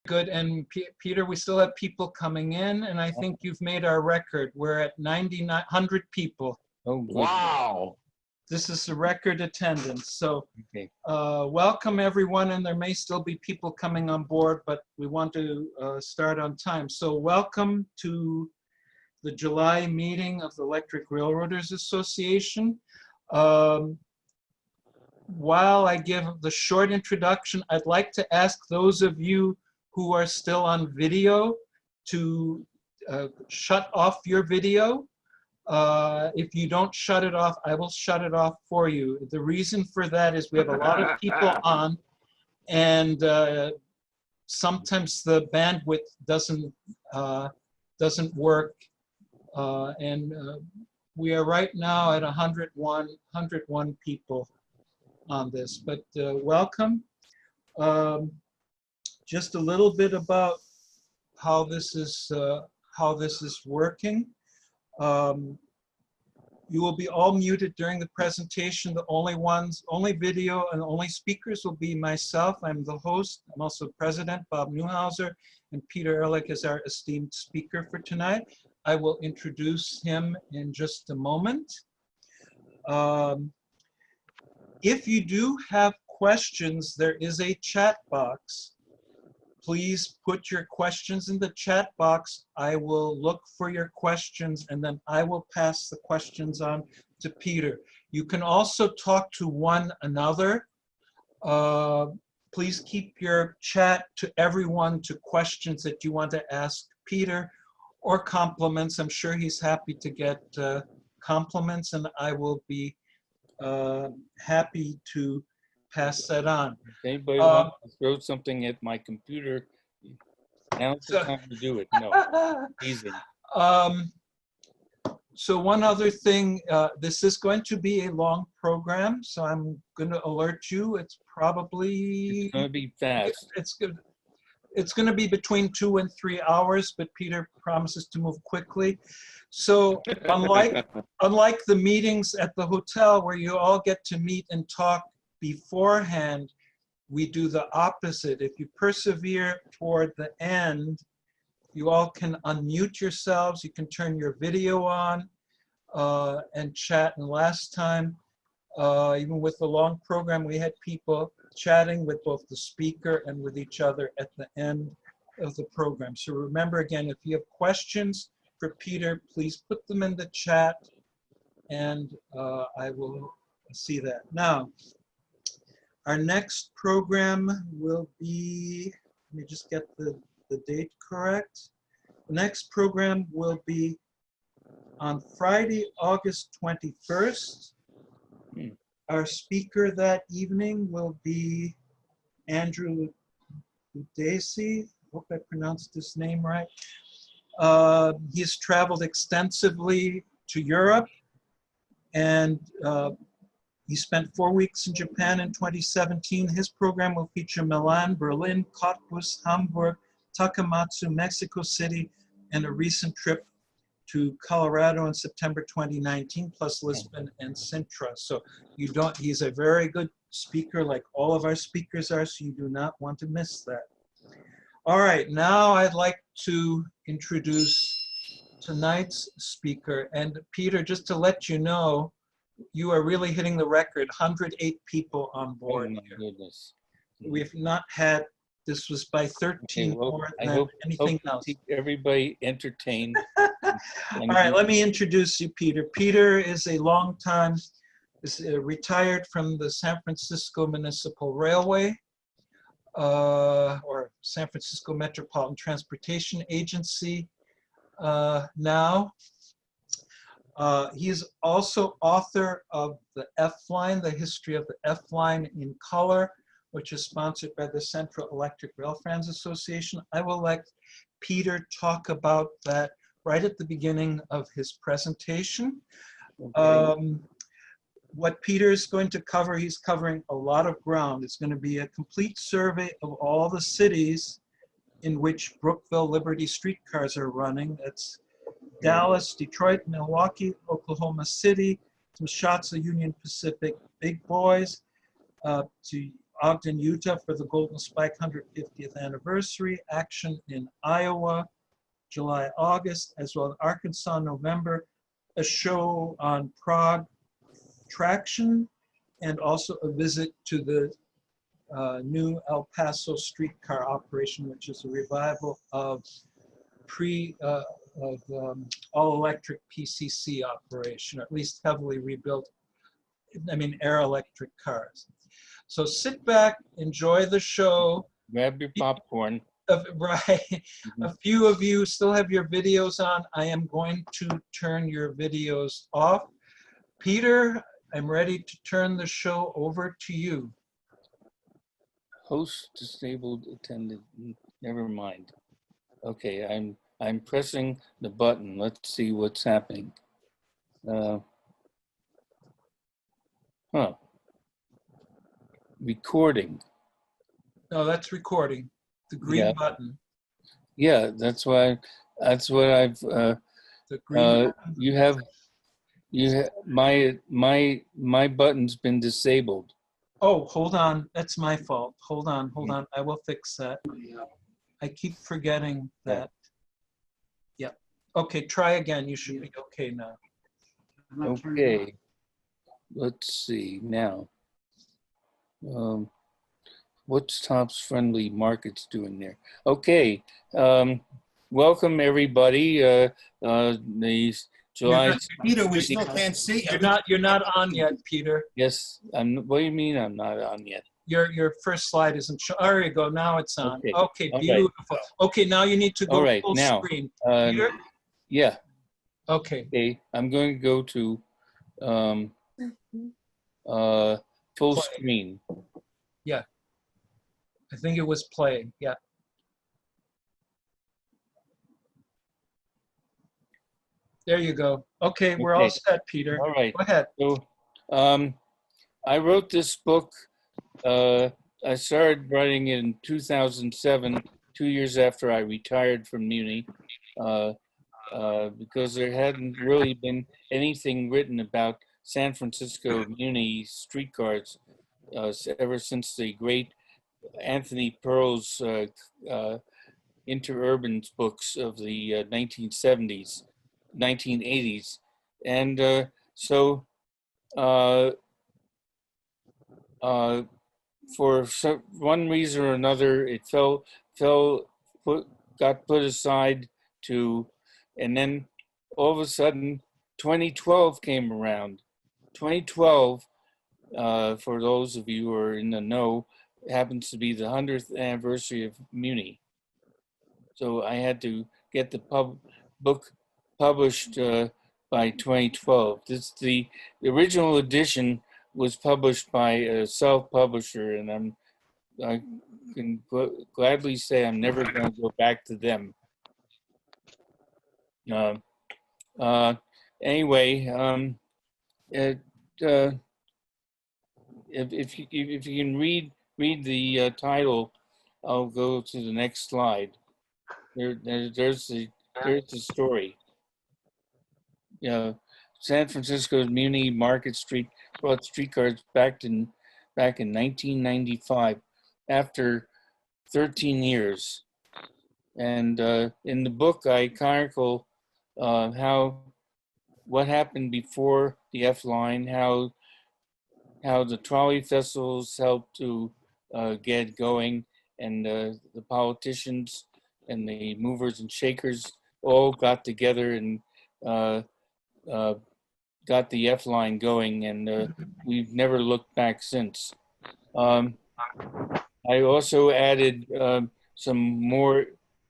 Good. And Peter, we still have people coming in, and I think you've made our record. We're at 9,900 people. Oh, good. Wow. This is the record attendance. So Okay. welcome everyone, and there may still be people coming on board, but we want to start on time. So welcome to the July meeting of the Electric Railroaders Association. While I give the short introduction, I'd like to ask those of you who are still on video to shut off your video. If you don't shut it off, I will shut it off for you. The reason for that is we have a lot of people on, and sometimes the bandwidth doesn't work. And we are right now at 101 people on this, but welcome. Just a little bit about how this is working. You will be all muted during the presentation. The only video and only speakers will be myself. I'm the host. I'm also President Bob Newhauser, and Peter Ehrlich is our esteemed speaker for tonight. I will introduce him in just a moment. If you do have questions, there is a chat box. Please put your questions in the chat box. I will look for your questions, and then I will pass the questions on to Peter. You can also talk to one another. Please keep your chat to everyone, to questions that you want to ask Peter, or compliments. I'm sure he's happy to get compliments, and I will be happy to pass that on. If anybody wants to throw something at my computer, now's the time to do it. No, easy. So one other thing, this is going to be a long program, so I'm going to alert you. It's probably... It's going to be fast. It's going to be between 2 and 3 hours, but Peter promises to move quickly. So unlike the meetings at the hotel where you all get to meet and talk beforehand, we do the opposite. If you persevere toward the end, you all can unmute yourselves. You can turn your video on and chat. And last time, even with the long program, we had people chatting with both the speaker and with each other at the end of the program. So remember, again, if you have questions for Peter, please put them in the chat, and I will see that. Now, our next program will be, let me just get the date correct. The next program will be on Friday, August 21st. Our speaker that evening will be Andrew Udesi. Hope I pronounced his name right. He's traveled extensively to Europe, and he spent 4 weeks in Japan in 2017. His program will feature Milan, Berlin, Cottbus, Hamburg, Takamatsu, Mexico City, and a recent trip to Colorado in September 2019, plus Lisbon and Sintra. So he's a very good speaker, like all of our speakers are, so you do not want to miss that. All right, now I'd like to introduce tonight's speaker. And Peter, just to let you know, you are really hitting the record, 108 people on board. Oh my goodness. We've not had, this was by 13 more than anything else. Keep everybody entertained. All right, let me introduce you, Peter. Peter is a retired from the San Francisco Municipal Railway, or San Francisco Metropolitan Transportation Agency now. He is also author of the F-Line, The History of the F-Line in Color, which is sponsored by the Central Electric Railfans Association. I will let Peter talk about that right at the beginning of his presentation. Okay. What Peter is going to cover, he's covering a lot of ground. It's going to be a complete survey of all the cities in which Brookville Liberty streetcars are running. That's Dallas, Detroit, Milwaukee, Oklahoma City, some shots of Union Pacific big boys, to Ogden, Utah for the Golden Spike 150th anniversary. Action in Iowa, July, August, as well as Arkansas, November. A show on Prague traction, and also a visit to the new El Paso streetcar operation, which is a revival of all-electric PCC operation, or at least heavily rebuilt, air electric cars. So sit back, enjoy the show. Grab your popcorn. Right. A few of you still have your videos on. I am going to turn your videos off. Peter, I'm ready to turn the show over to you. Host disabled attendant. Never mind. Okay, I'm pressing the button. Let's see what's happening. Recording. No, that's recording. The green button. Yeah, that's what I've. The green button. You have my button's been disabled. Oh, hold on. That's my fault. Hold on. I will fix that. I keep forgetting that. Yeah. Okay, try again. You should be okay now. Okay. Let's see now. What's Tops Friendly Markets doing there? Okay. Welcome everybody. The July. Peter, we still can't see. You're not on yet, Peter. Yes. What do you mean I'm not on yet? Your first slide isn't showing. There you go. Now it's on. Okay, All beautiful. right. Okay, now you need to go full now, screen. Peter? Yeah. Okay. I'm going to go to full screen. Yeah. I think it was playing. Yeah. There you go. Okay, we're all set, Peter. All right. Go ahead. So, I wrote this book. I started writing it in 2007, 2 years after I retired from Muni, because there hadn't really been anything written about San Francisco Muni streetcars ever since the great Anthony Pearl's interurban books of the 1970s, 1980s. And so for one reason or another, it got put aside and then all of a sudden 2012 came around. 2012, for those of you who are in the know, happens to be the 100th anniversary of Muni. So I had to get the book published by 2012. The original edition was published by a self-publisher, and I can gladly say I'm never going to go back to them. Anyway, if you can read the title, I'll go to the next slide. There's the story. San Francisco's Muni Market Street brought streetcars back in 1995 after 13 years. And in the book, I chronicle what happened before the F line, how the trolley festivals helped to get going, and the politicians and the movers and shakers all got together and got the F line going, and we've never looked back since. I also added some more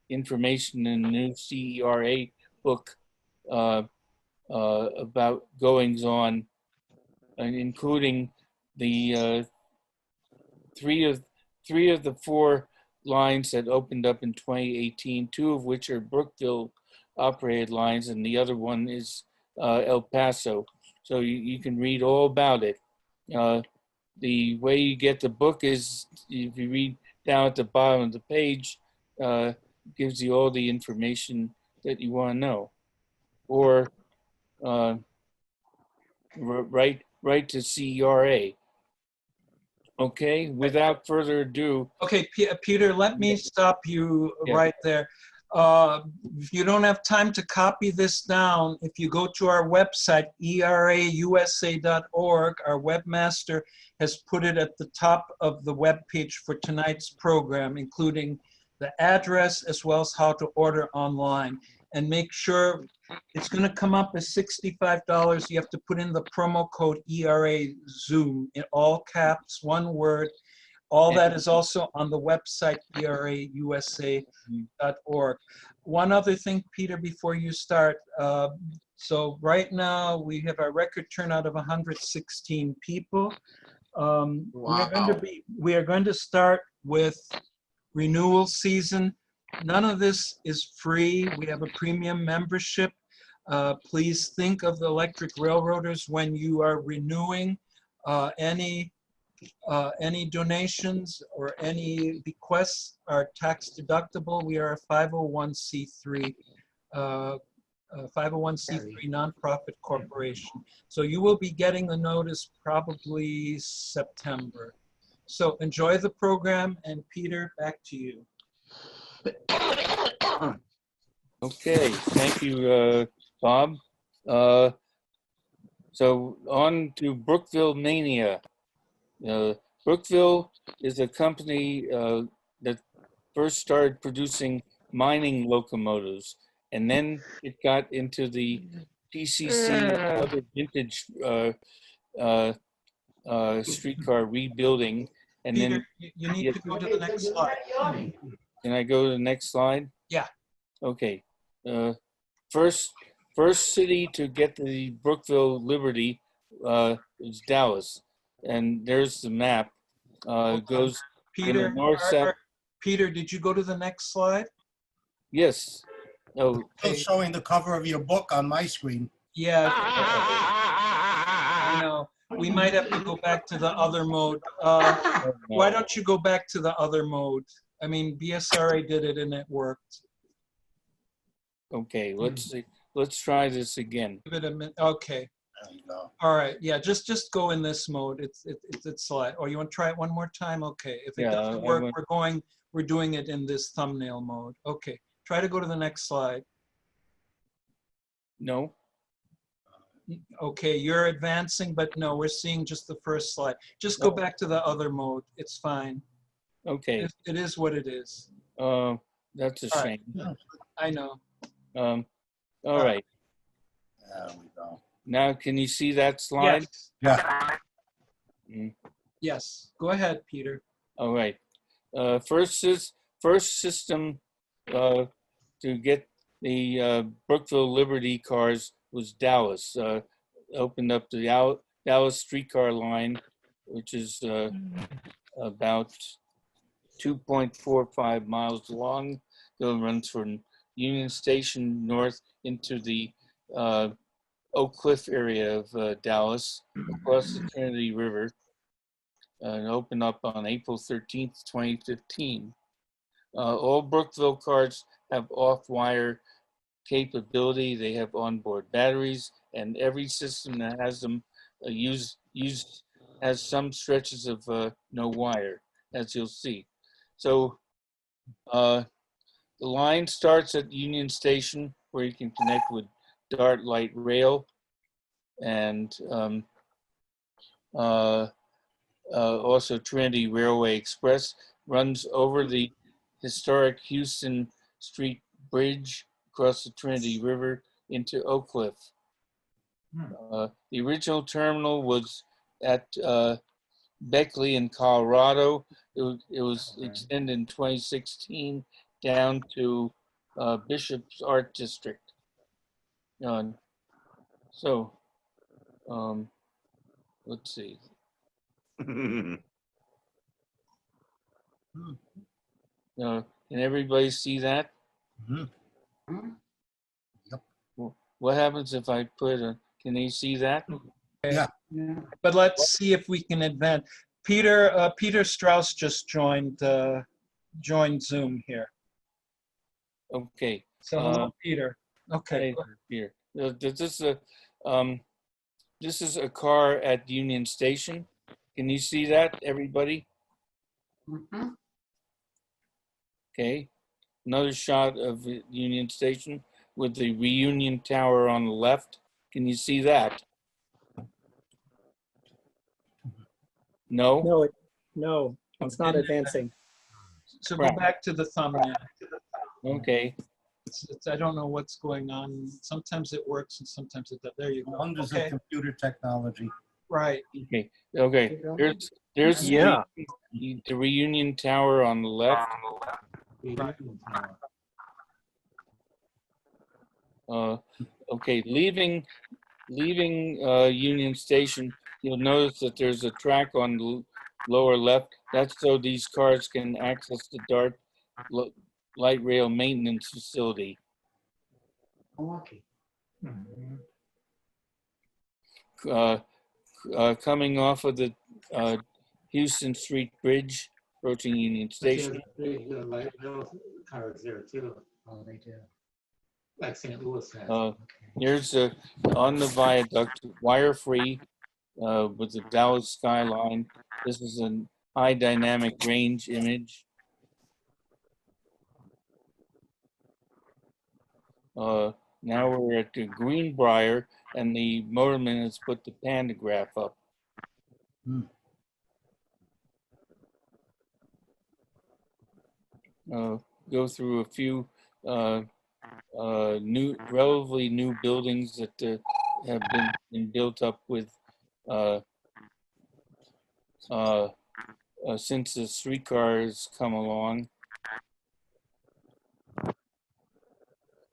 information in the new CERA book about goings on, including the three of the four lines that opened up in 2018, two of which are Brookville operated lines, and the other one is El Paso. So you can read all about it. The way you get the book is if you read down at the bottom of the page, gives you all the information that you want to know. Or write to CERA. Okay, without further ado, Okay, Peter, let me stop you Yeah. right there. If you don't have time to copy this down, if you go to our website, erausa.org, our webmaster has put it at the top of the web page for tonight's program, including the address as well as how to order online. And make sure it's going to come up as $65. You have to put in the promo code ERA Zoom in all caps, one word. All that is also on the website, erausa.org. One other thing, Peter, before you start. So right now, we have a record turnout of 116 people. We are going to start with renewal season. None of this is free. We have a premium membership. Please think of the electric railroaders when you are renewing. Any donations or any bequests are tax deductible. We are a 501c3 nonprofit corporation. So you will be getting the notice probably September. So enjoy the program, and Peter, back to you. okay, thank you, Bob. So on to Brookville Mania. Brookville is a company that first started producing mining locomotives, and then it got into the PCC and other vintage streetcar rebuilding. And Peter, then, you need to go to the next slide. can I go to the next slide? Yeah. Okay. First city to get the Brookville Liberty is Dallas, and there's the map. Goes Peter, north, south. Peter, did you go to the next slide? Yes. Oh, Still showing the cover of your book on my screen. Yeah. I know. We might have to go back to the other mode. Why don't you go back to the other mode? I mean, BSRA did it and it worked. okay. Let's see. Let's try this again. Give it a minute. Okay. There you go. All right. Yeah. Just go in this mode. It's slide. Or you want to try it one more time? Okay. If it Yeah, doesn't I work, want- we're doing it in this thumbnail mode. Okay. Try to go to the next slide. No. Okay, you're advancing, but no, we're seeing just the first slide. Just go back to the other mode. It's fine. Okay. It is what it is. That's a All shame. right. I know. All right. There we go. Now, can you see that slide? Yes. Yeah. Mm. Yes. Go ahead, Peter. All right. First system to get the Brookville Liberty cars was Dallas. Opened up the Dallas streetcar line, which is about 2.45 miles long. It runs from Union Station north into the Oak Cliff area of Dallas, across the Trinity River. And opened up on April 13th, 2015. All Brookville cars have off-wire capability. They have onboard batteries, and every system that has them has some stretches of no wire, as you'll see. So the line starts at Union Station, where you can connect with Dart Light Rail, and also Trinity Railway Express runs over the historic Houston Street Bridge across the Trinity River into Oak Cliff. The original terminal was at Beckley in Colorado. It was extended in 2016 down to Bishop's Art District. Let's see. Can everybody see that? Mm-hmm. Yep. What happens if I put a, can they see that? Yeah. But let's see if we can advance. Peter Strauss just joined Zoom here. Okay. So hello, Peter. Okay. Here. This is a car at Union Station, Can you see that, everybody? Mhm. Okay. Another shot of Union Station with the Reunion Tower on the left. Can you see that? No? No, it's not advancing. So go Right. back to the thumbnail. Okay. I don't know what's going on. Sometimes it works and sometimes it doesn't. There you go. Wonders Okay, of computer technology. right. Okay. Okay. There's Yeah. the Reunion Tower on the left. Okay. Leaving Union Station, you'll notice that there's a track on the lower left. That's so these cars can access the DART light rail maintenance facility. Milwaukee. Coming off of the Houston Street Bridge, approaching Union Station. Light rail cars there too, Oh, they do. like St. Louis has. Here's on the viaduct, wire-free, with the Dallas skyline. This is a high dynamic range image. Now we're at the Greenbrier, and the motorman has put the pantograph up. Go through a few relatively new buildings that have been built up with since the streetcars come along,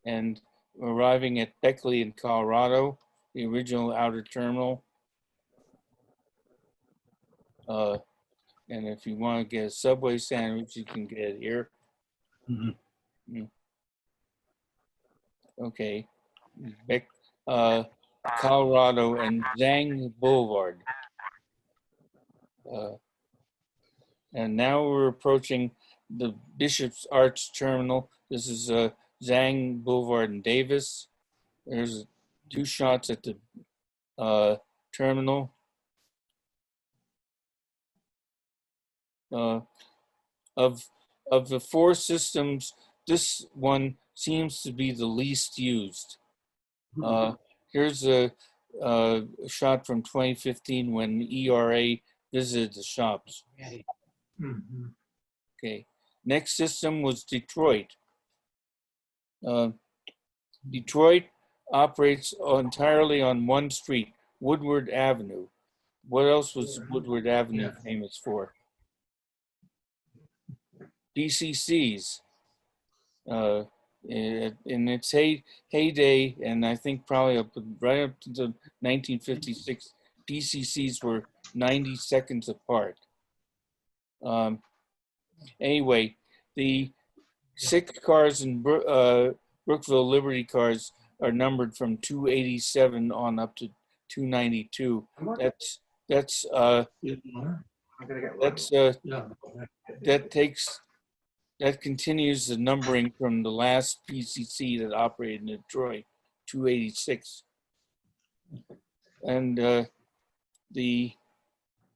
and arriving at Beckley in Colorado, the original outer terminal. And if you want to get a Subway sandwich, you can get it here. Okay, Colorado and Zhang Boulevard. And now we're approaching the Bishop's Arch Terminal. This is Zhang Boulevard in Davis. There's 2 shots at the terminal. Of the 4 systems, this one seems to be the least used. Here's a shot from 2015 when ERA visited the shops. Okay. Next system was Detroit. Detroit operates entirely on one street, Woodward Avenue. What else was Woodward Avenue famous for? PCCs. In its heyday, and I think probably right up to the 1956, PCCs were 90 seconds apart. Anyway, the 6 cars in Brookville Liberty cars are numbered from 287 on up to 292. That continues the numbering from the last PCC that operated in Detroit, 286. And the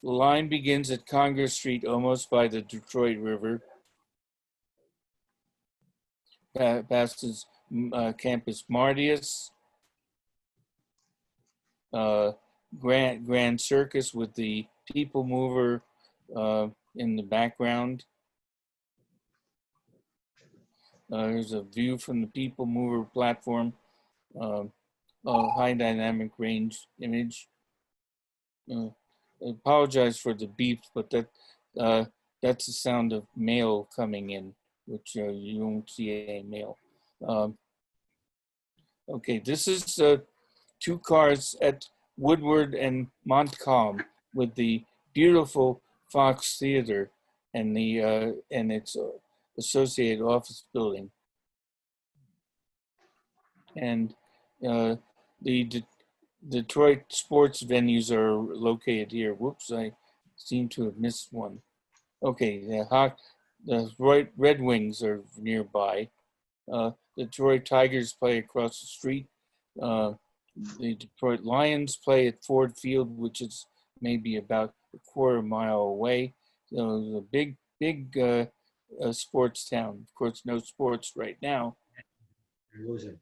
line begins at Congress Street, almost by the Detroit River. Passes Campus Martius, Grand Circus with the People Mover in the background. There's a view from the People Mover platform, high dynamic range image. I apologize for the beep, but that's the sound of mail coming in, which you won't see any mail. Okay, this is 2 cars at Woodward and Montcalm with the beautiful Fox Theater and its associated office building. And the Detroit sports venues are located here. Whoops, I seem to have missed one. Okay, the Red Wings are nearby. The Detroit Tigers play across the street. The Detroit Lions play at Ford Field, which is maybe about 1/4 mile away. So it was a big sports town. Of course, no sports right now. You're losing.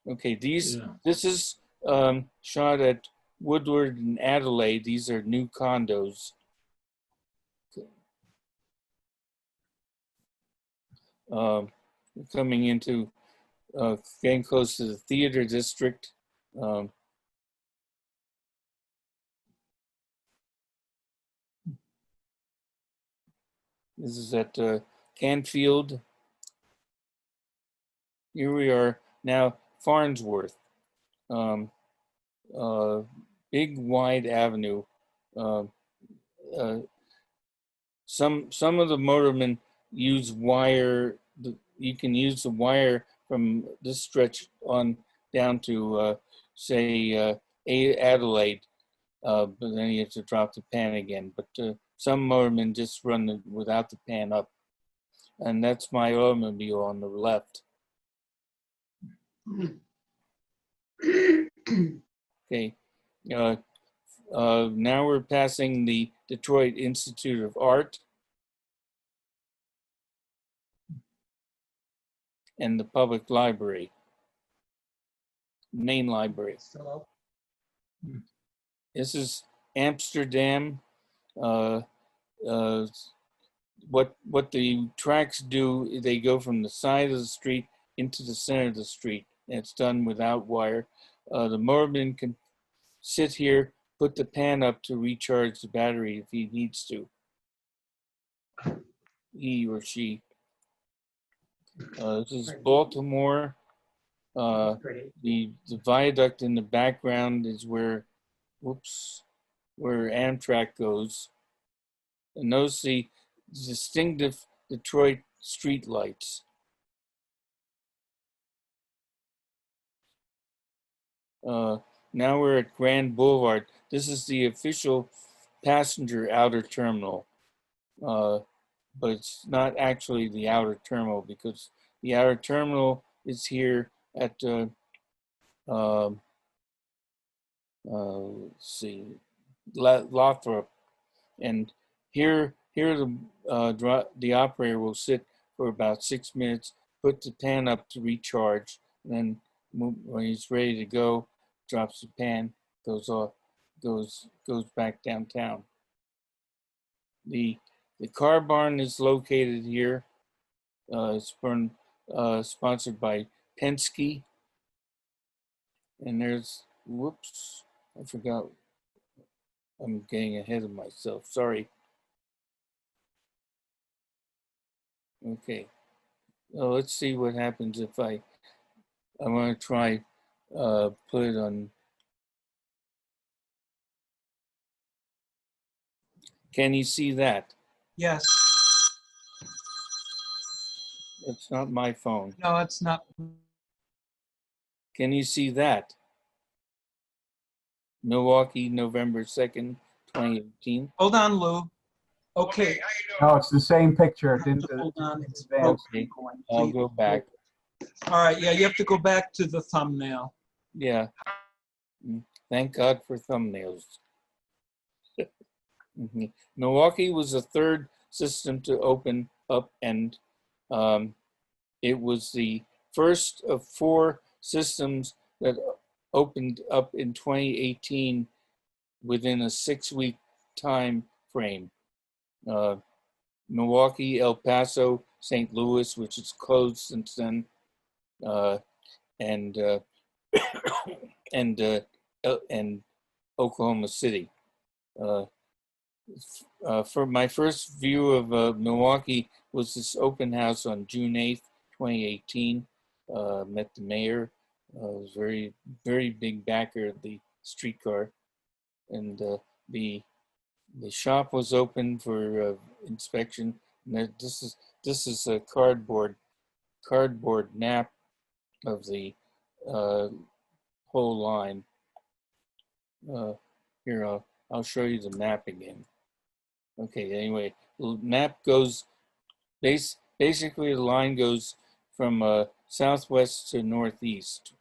Okay, Yeah. this is shot at Woodward and Adelaide. These are new condos. Coming into, getting close to the theater district. This is at Canfield. Here we are now, Farnsworth. Big wide avenue. Some of the motormen use wire. You can use the wire from this stretch on down to say Adelaide, but then you have to drop the pan again. But some motormen just run it without the pan up, and that's my automobile on the left. Okay, now we're passing the Detroit Institute of Art and the public library, main library. So, This is Amsterdam. What the tracks do, they go from the side of the street into the center of the street, and it's done without wire. The motorman can sit here, put the pan up to recharge the battery if he needs to. He or she. This is Baltimore. Pretty. The viaduct in the background is where Amtrak goes. And those the distinctive Detroit street lights. Now we're at Grand Boulevard. This is the official passenger outer terminal, but it's not actually the outer terminal because the outer terminal is here at let's see, Lothrop, and here the operator will sit for about 6 minutes, put the pan up to recharge, and then when he's ready to go, drops the pan, goes off, goes back downtown. The car barn is located here. It's sponsored by Penske. And there's, I forgot. I'm getting ahead of myself, sorry. Okay, well, let's see what happens if I want to try put it on. Can you see that? yes. It's not my phone. No, it's not. Can you see that? Milwaukee, November 2nd, 2018. Hold on, Lou. Okay. No, it's the same picture. It didn't Hold on. advance. Okay, I'll go back. All right. Yeah, you have to go back to the thumbnail. Yeah. Thank God for thumbnails. Milwaukee was the third system to open up, and it was the first of 4 systems that opened up in 2018 within a 6-week time frame. Milwaukee, El Paso, St. Louis, which is closed since then, and Oklahoma City. For my first view of Milwaukee was this open house on June 8th, 2018. Met the mayor. Was very, very big backer of the streetcar, and the shop was open for inspection. And this is a cardboard map of the whole line. Here, I'll show you the map again. Okay, anyway, the map goes, basically the line goes from southwest to northeast.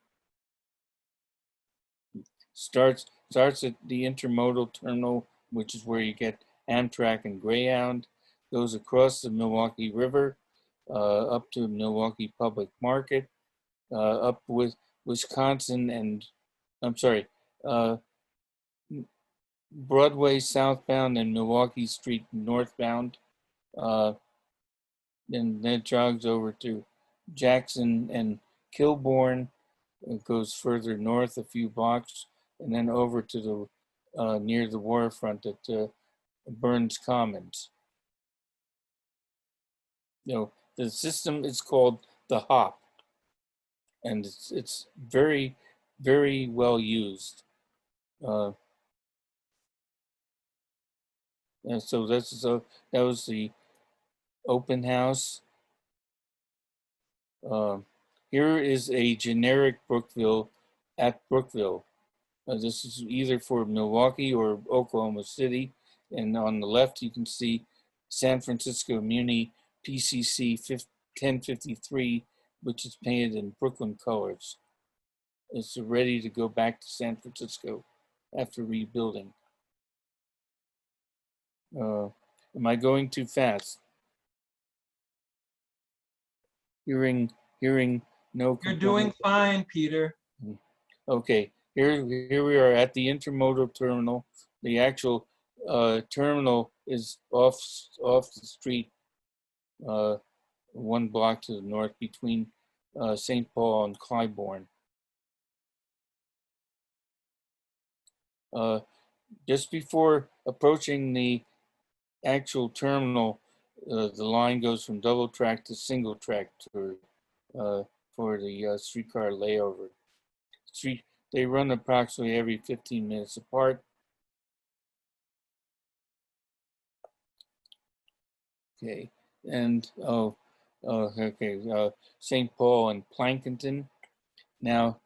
Starts at the intermodal terminal, which is where you get Amtrak and Greyhound, goes across the Milwaukee River, up to Milwaukee Public Market, up with Wisconsin and, I'm sorry, Broadway southbound and Milwaukee Street northbound. Then it jogs over to Jackson and Kilbourne. It goes further north a few blocks, and then over to the near the waterfront at Burns Commons. The system is called the HOP, and it's very, very well used. And so that was the open house. Here is a generic Brookville at Brookville. This is either for Milwaukee or Oklahoma City. And on the left, you can see San Francisco Muni PCC 1053, which is painted in Brooklyn colors. It's ready to go back to San Francisco after rebuilding. Am I going too fast? Hearing no. You're doing fine, Peter. Okay, here we are at the intermodal terminal. The actual terminal is off the street, 1 block to the north between St. Paul and Clybourne. Just before approaching the actual terminal, the line goes from double track to single track for the streetcar layover. They run approximately every 15 minutes apart. Okay, and St. Paul and Plankinton. Now,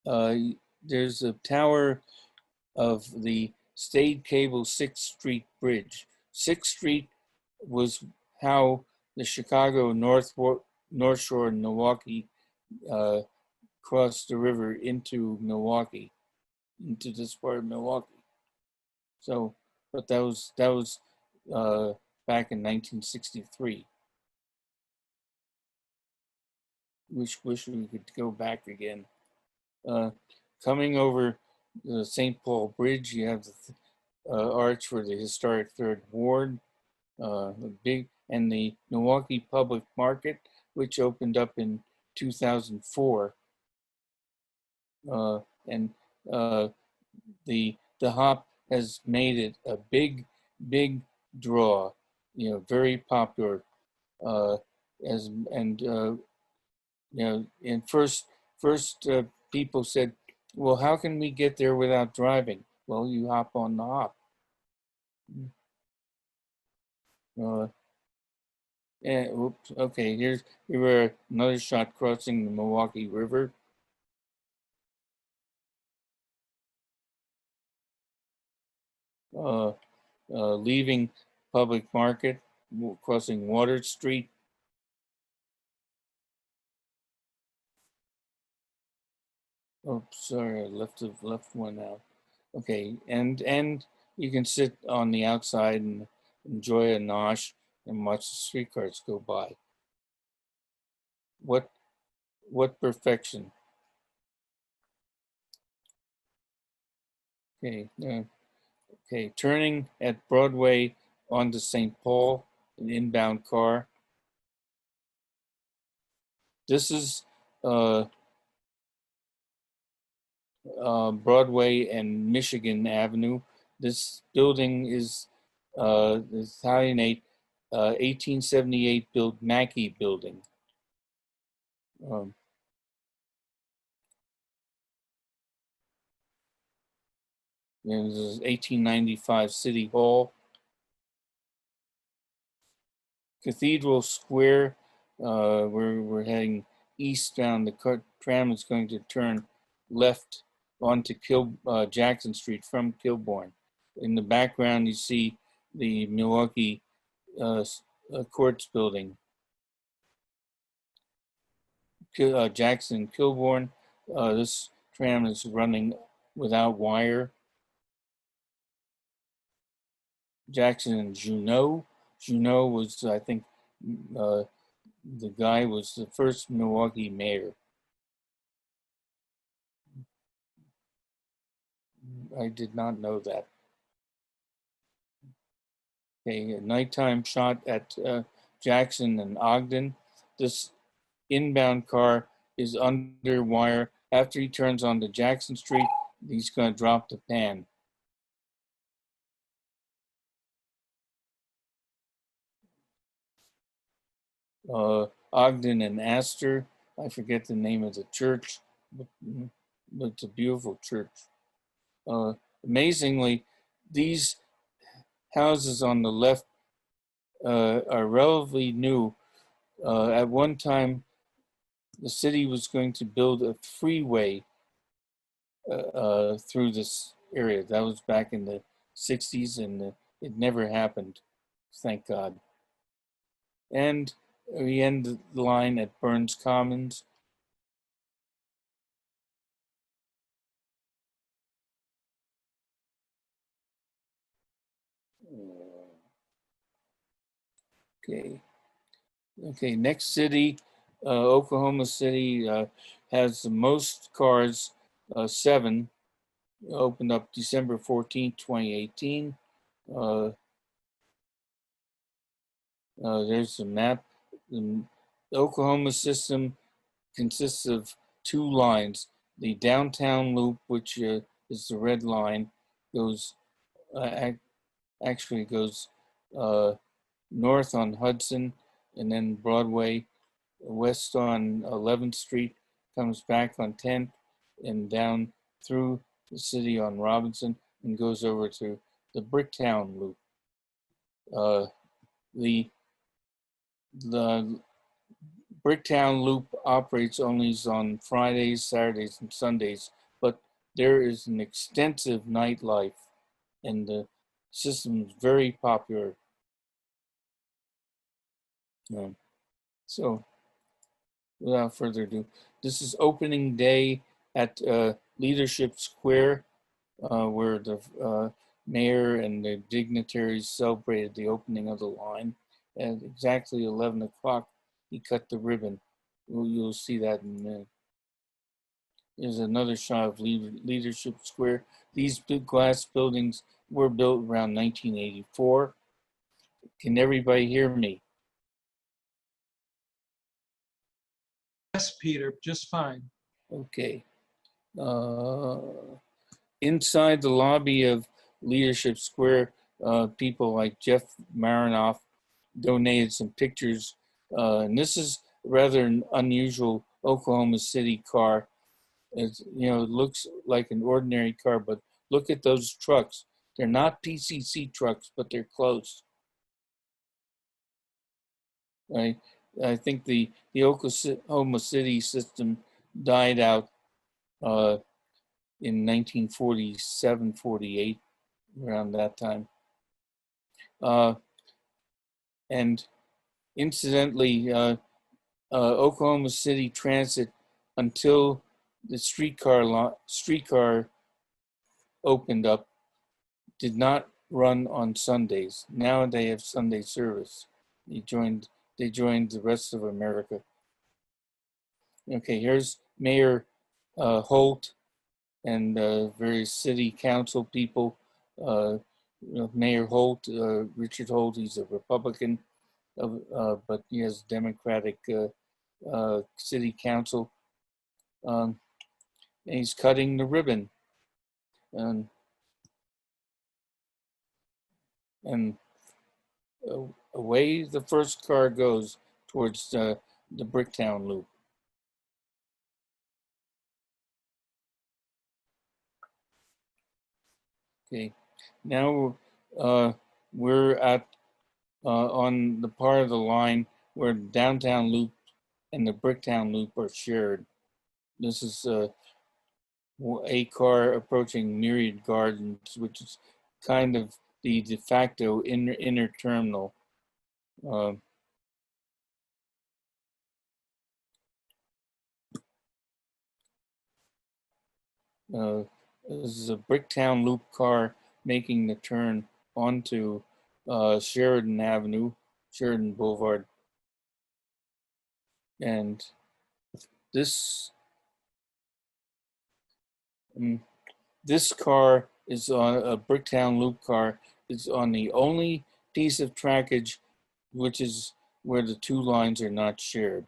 there's a tower of the Stade Cable 6th Street Bridge. 6th Street was how the Chicago North Shore and Milwaukee crossed the river into Milwaukee, into this part of Milwaukee. So, but that was back in 1963. Wish we could go back again. Coming over the St. Paul Bridge, you have the arch for the historic Third Ward, and the Milwaukee Public Market, which opened up in 2004. And the HOP has made it a big draw, very popular. And first people said, well, how can we get there without driving? Well, you hop on the HOP. Oops, okay, here are another shot crossing the Milwaukee River. Leaving Public Market, crossing Water Street. Oh, sorry, I left one out. Okay, and you can sit on the outside and enjoy a nosh and watch the streetcars go by. What perfection. Okay, turning at Broadway onto St. Paul, an inbound car. This is Broadway and Michigan Avenue. This building is the Italianate 1878 built Mackey building. This is 1895 City Hall. Cathedral Square, we're heading eastbound. The tram is going to turn left onto Jackson Street from Kilbourne. In the background, you see the Milwaukee Courts building. Jackson, Kilbourne. This tram is running without wire. Jackson and Juneau. Juneau was, I think, the guy was the first Milwaukee mayor. I did not know that. Okay, a nighttime shot at Jackson and Ogden. This inbound car is under wire. After he turns onto Jackson Street, he's going to drop the pan. Ogden and Astor. I forget the name of the church, but it's a beautiful church. Amazingly, these houses on the left are relatively new. At one time, the city was going to build a freeway through this area. That was back in the 60s, and it never happened, thank God. And we end the line at Burns Commons. Okay, next city, Oklahoma City has the most cars, 7, opened up December 14th, 2018. There's the map. The Oklahoma system consists of 2 lines. The downtown loop, which is the red line, goes actually goes north on Hudson, and then Broadway, west on 11th Street, comes back on 10th, and down through the city on Robinson, and goes over to the Bricktown Loop. The Bricktown Loop operates only on Fridays, Saturdays, and Sundays, but there is an extensive nightlife, and the system is very popular. So, without further ado, this is opening day at Leadership Square, where the mayor and the dignitaries celebrated the opening of the line. At exactly 11 o'clock, he cut the ribbon. You'll see that in a minute. There's another shot of Leadership Square. These big glass buildings were built around 1984. Can everybody hear me? Yes, Peter, just fine. Okay. Inside the lobby of Leadership Square, people like Jeff Marinoff donated some pictures. And this is rather an unusual Oklahoma City car. It looks like an ordinary car, but look at those trucks. They're not PCC trucks, but they're close. Right? I think the Oklahoma City system died out in 1947, 48, around that time. And incidentally, Oklahoma City Transit, until the streetcar opened up, did not run on Sundays. Now they have Sunday service. They joined the rest of America. Okay, here's Mayor Holt and various city council people. Mayor Holt, Richard Holt, he's a Republican, but he has Democratic city council. And he's cutting the ribbon. And away the first car goes towards the Bricktown Loop. Okay, now we're at on the part of the line where the downtown loop and the Bricktown Loop are shared. This is a car approaching Myriad Gardens, which is kind of the de facto inner terminal. This is a Bricktown Loop car making the turn onto Sheridan Avenue, Sheridan Boulevard. And this this car is on a Bricktown Loop car. Is on the only piece of trackage which is where the two lines are not shared.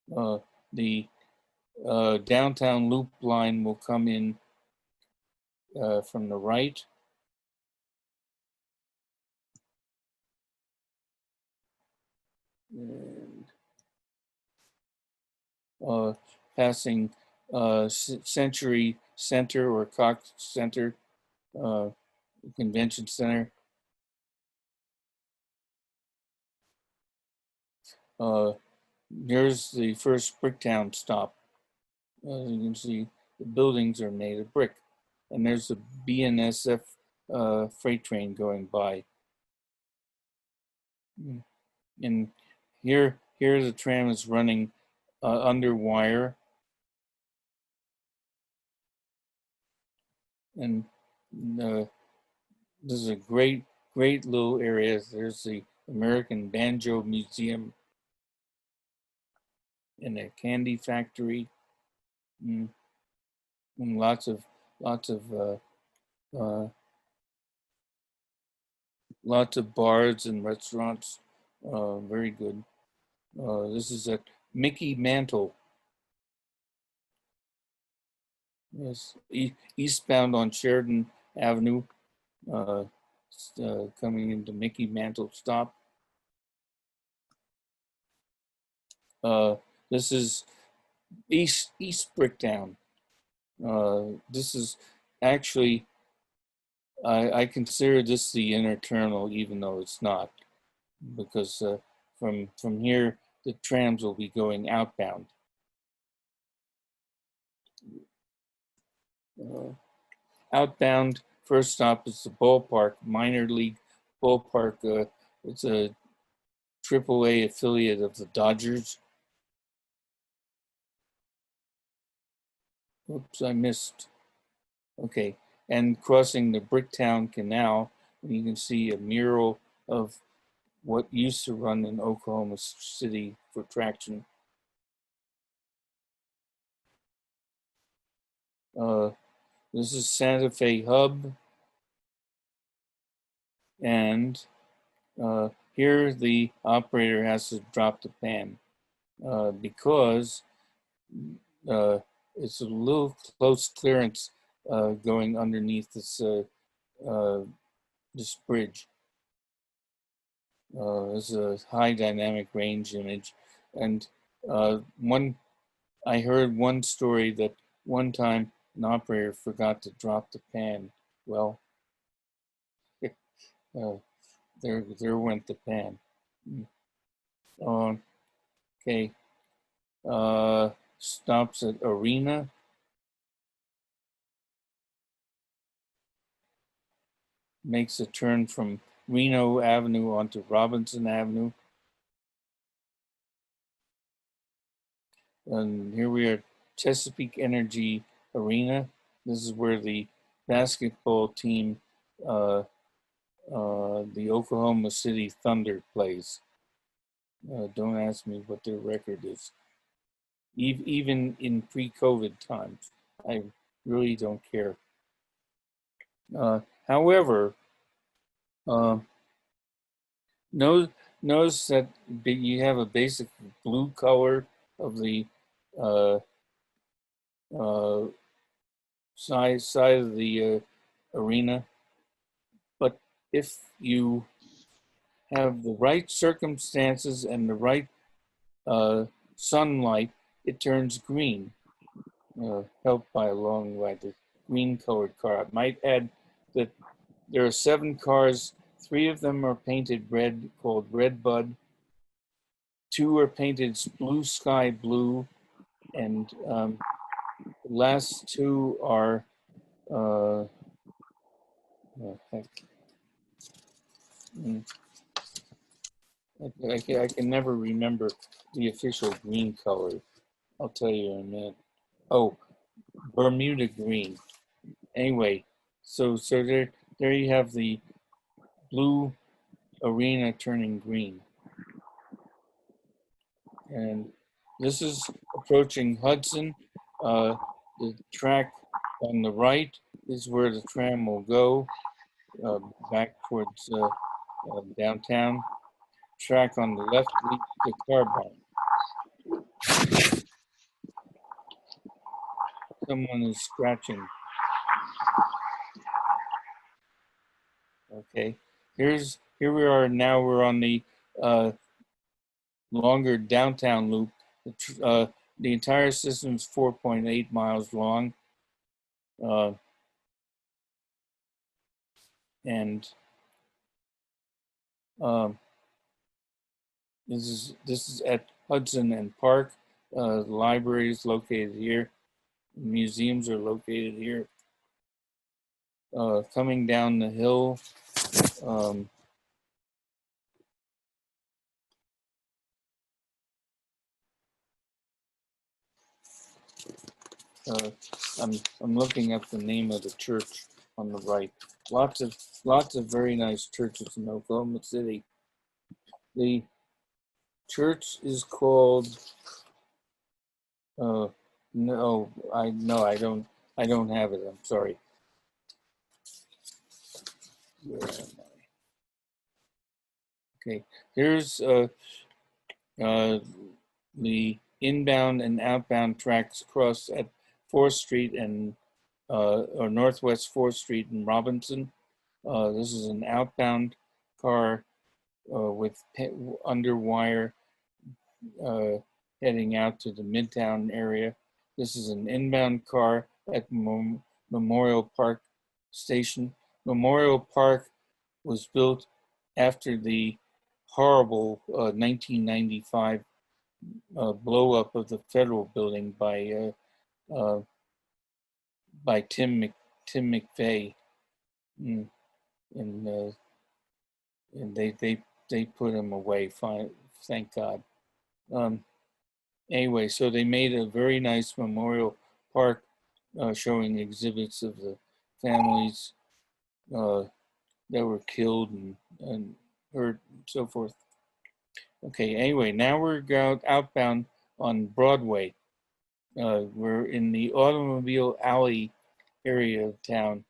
The downtown loop line will come in from the right. And passing Century Center or Cox Center, Convention Center. Here's the first Bricktown stop. As you can see, the buildings are made of brick. And there's a BNSF freight train going by. And here the tram is running under wire. And this is a great little area. There's the American Banjo Museum and a candy factory. And lots of bars and restaurants. Very good. This is at Mickey Mantle. Yes, eastbound on Sheridan Avenue, coming into Mickey Mantle stop. This is East Bricktown. This is actually, I consider this the inner terminal, even though it's not, because from here the trams will be going outbound. Outbound, first stop is the ballpark, minor league ballpark. It's a AAA affiliate of the Dodgers. Oops, I missed. Okay, and crossing the Bricktown Canal, you can see a mural of what used to run in Oklahoma City for traction. This is Santa Fe Hub. And here the operator has to drop the pan because it's a little close clearance going underneath this bridge. This is a high dynamic range image. And I heard one story that one time an operator forgot to drop the pan. Well, there went the pan. Okay. Stops at Arena. Makes a turn from Reno Avenue onto Robinson Avenue. And here we are, Chesapeake Energy Arena. This is where the basketball team, the Oklahoma City Thunder, plays. Don't ask me what their record is. Even in pre-COVID times, I really don't care. However, notice that you have a basic blue color of the side of the arena, but if you have the right circumstances and the right sunlight, it turns green, helped by along by the green colored car. I might add that there are 7 cars. 3 of them are painted red, called Red Bud. 2 are painted blue sky blue, and the last 2 are I can never remember the official green color. I'll tell you in a minute. Oh, Bermuda green. Anyway, so there you have the blue arena turning green. And this is approaching Hudson. The track on the right is where the tram will go back towards downtown. Track on the left leads to the car barn. Someone is scratching. Okay, here we are now. We're on the longer downtown loop. The entire system is 4.8 miles long, and this is at Hudson and Park. The library is located here. Museums are located here. Coming down the hill, I'm looking up the name of the church on the right. Lots of very nice churches in Oklahoma City. The church is called. No, I don't have it. I'm sorry. Where am I? Okay, here's the inbound and outbound tracks cross at 4th Street and or Northwest 4th Street in Robinson. This is an outbound car with underwire heading out to the Midtown area. This is an inbound car at Memorial Park Station. Memorial Park was built after the horrible 1995 blow up of the federal building by Tim McVeigh, and they put him away. Fine, thank God. Anyway, so they made a very nice memorial park showing exhibits of the families that were killed and hurt and so forth. Okay, anyway, now we're outbound on Broadway. We're in the Automobile Alley area of town.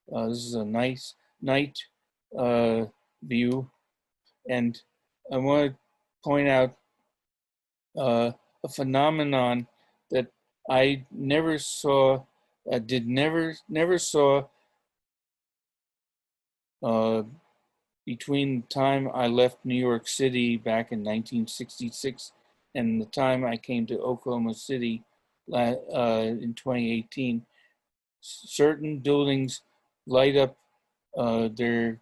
This is a nice night view, and I want to point out a phenomenon that I never saw, never saw between the time I left New York City back in 1966 and the time I came to Oklahoma City in 2018. Certain buildings light up their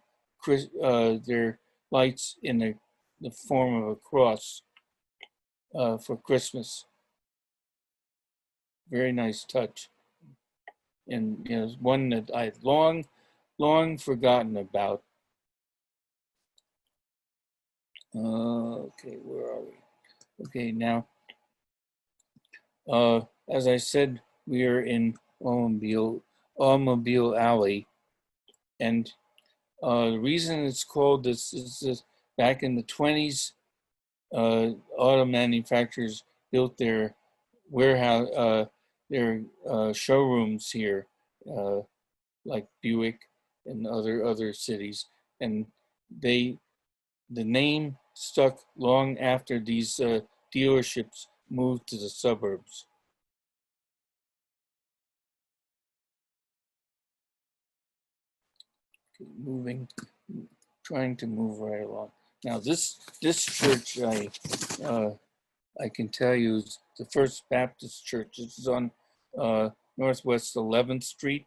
lights in the form of a cross for Christmas. Very nice touch, and one that I've long forgotten about. Okay, where are we? Okay, now, as I said, we are in Automobile Alley, and the reason it's called this is that back in the 20s, auto manufacturers built their warehouse, their showrooms here, like Buick and other cities, and the name stuck long after these dealerships moved to the suburbs. Okay, trying to move right along. Now this church I can tell you is the First Baptist Church. This is on Northwest 11th Street.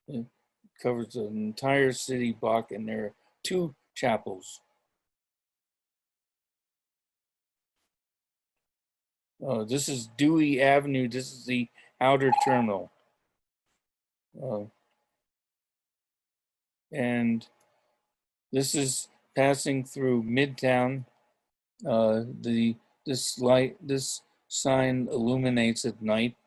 It covers an entire city block, and there are 2 chapels. This is Dewey Avenue. This is the outer terminal. And this is passing through Midtown. This sign illuminates at night.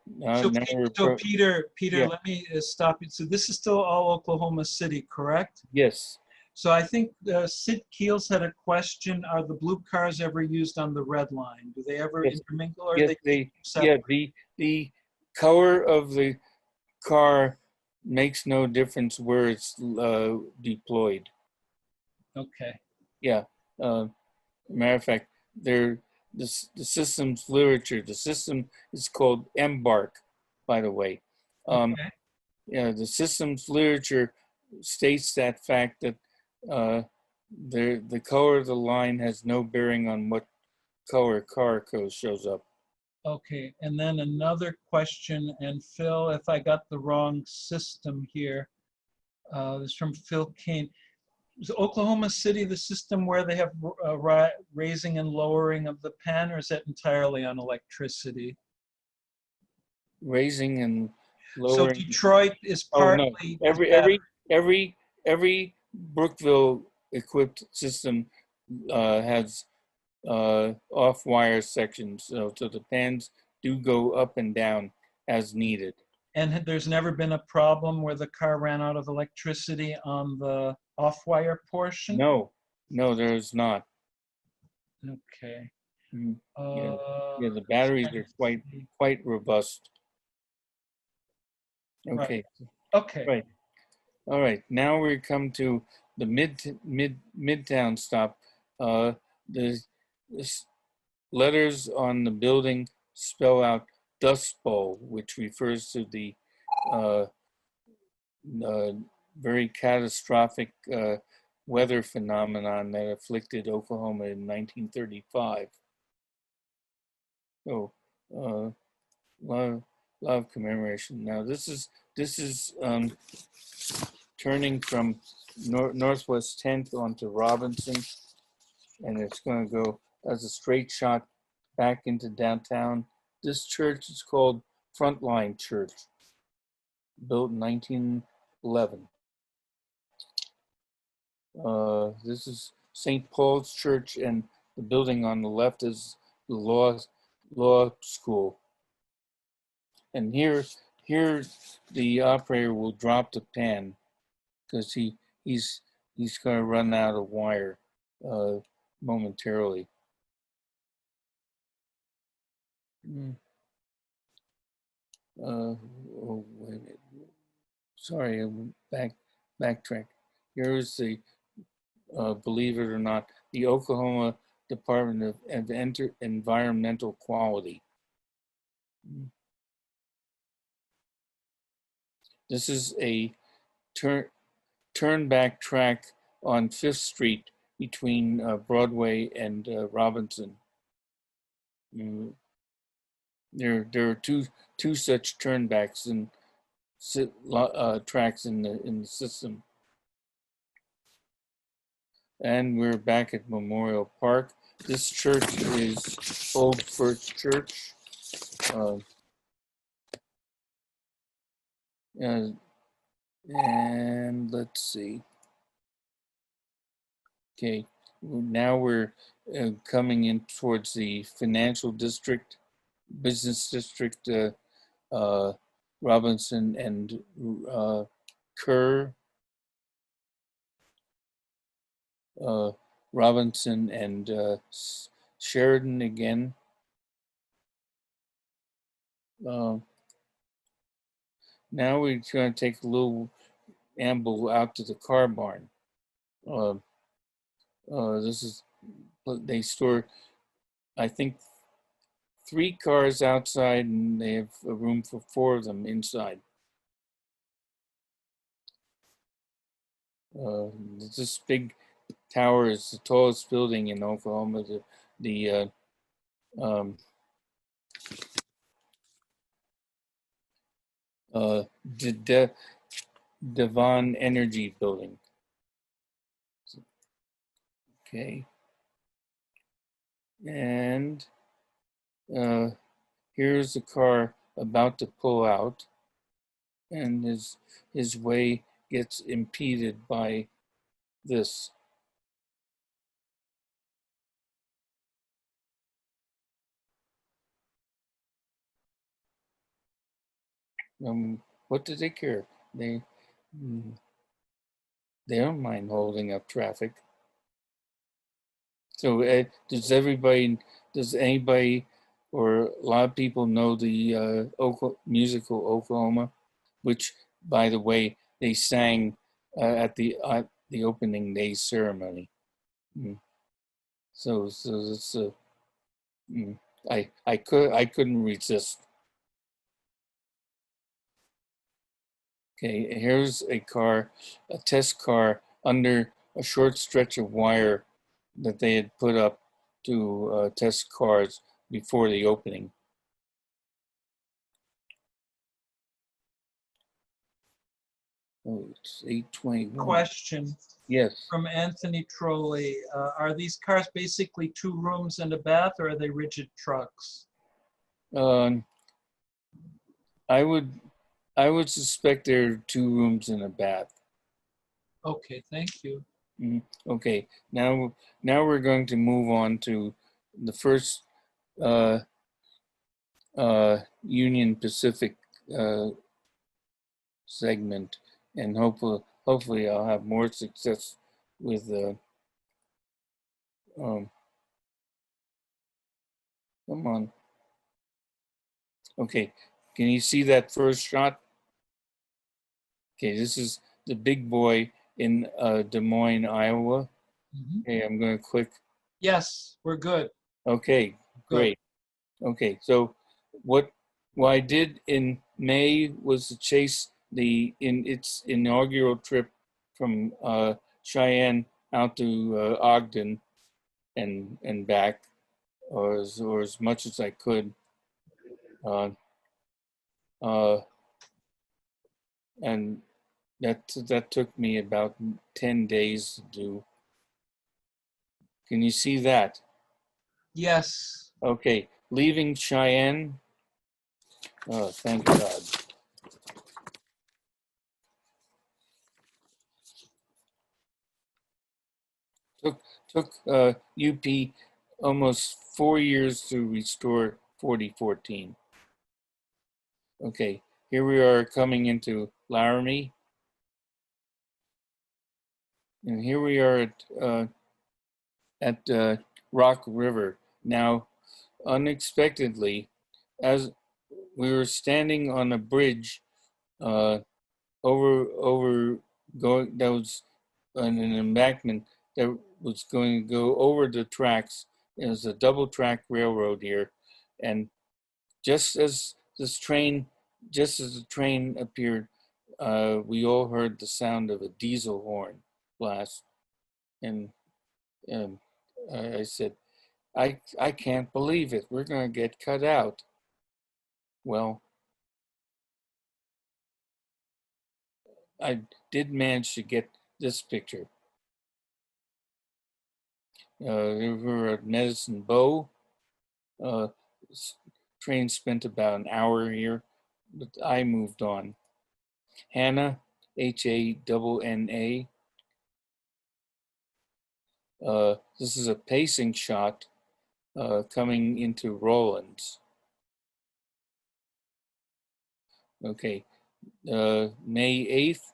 Now, So, now we're Peter, yeah. let me stop you. So this is still all Oklahoma City, correct? Yes. So I think Sid Keels had a question. Are the blue cars ever used on the red line? Do they ever Yes. intermingle or are Yes, they yeah, separate? the color of the car makes no difference where it's deployed. Okay. Yeah. Matter of fact, the system's literature, the system is called Embark, by the way. Okay. Yeah, the system's literature states that fact that the color of the line has no bearing on what color car code shows up. Okay. And then another question, and Phil, if I got the wrong system here, this is from Phil Kane. Is Oklahoma City the system where they have raising and lowering of the pan, or is that entirely on electricity? Raising and So lowering. Detroit is Oh no! partly Every Brookville equipped system has off wire sections, so the pans do go up and down as needed. And there's never been a problem where the car ran out of electricity on the off-wire portion? No, there is not. Okay. Mhm. Yeah, the Just batteries trying are to see. quite robust. Right. Okay, Okay. right. All right. Now we come to the midtown stop. The letters on the building spell out Dust Bowl, which refers to the uh, very catastrophic weather phenomenon that afflicted Oklahoma in 1935. So, lot of commemoration. Now, this is turning from Northwest 10th onto Robinson, and it's going to go as a straight shot back into downtown. This church is called Frontline Church, built in 1911. This is St. Paul's Church, and the building on the left is the law school. And here the operator will drop the pan because he's going to run out of wire momentarily. Oh, wait a minute. Sorry, I went backtrack. Here's the believe it or not, the Oklahoma Department of Environmental Quality. This is a turn back track on 5th Street between Broadway and Robinson. There are two such turnbacks and tracks in the system. And we're back at Memorial Park. This church is Old First Church. And let's see. Okay, now we're coming in towards the financial district, business district, Robinson and Kerr, Robinson and Sheridan again. Now we're going to take a little amble out to the car barn. This is, they store, I think, 3 cars outside, and they have a room for 4 of them inside. This big tower is the tallest building in Oklahoma. The Devon Energy Building. Okay. And here's the car about to pull out, and his way gets impeded by this. What do they care? Mm, they don't mind holding up traffic. So does anybody or a lot of people know the musical Oklahoma, which, by the way, they sang at the opening day ceremony. So it's I couldn't resist. Okay, here's a test car under a short stretch of wire that they had put up to test cars before the opening. Oh, it's 8:21. Question Yes. from Anthony Trolley. Are these cars basically 2 rooms and a bath, or are they rigid trucks? I would suspect there are 2 rooms and a bath. Okay, thank you. Okay, now we're going to move on to the first Union Pacific segment, and hopefully I'll have more success with come on. Okay, can you see that first shot? Okay, this is the big boy in Des Moines, Iowa. Okay, I'm going to click. Yes, we're good. Okay, great. Okay, so what I did in May was to chase its inaugural trip from Cheyenne out to Ogden and back, or as much as I could. And that took me about 10 days to do. Can you see that? Yes. Okay, leaving Cheyenne. Oh, thank God. Took UP almost 4 years to restore 4014. Okay, here we are coming into Laramie. And here we are at Rock River. Now, unexpectedly, as we were standing on a bridge over going, that was an embankment that was going to go over the tracks. It was a double track railroad here, and just as the train appeared, we all heard the sound of a diesel horn blast, and I said, I can't believe it. We're going to get cut out. Well, I did manage to get this picture. We were at Medicine Bow. Train spent about an hour here, but I moved on. Hannah, Hanna. This is a pacing shot coming into Rollins. Okay, May 8th.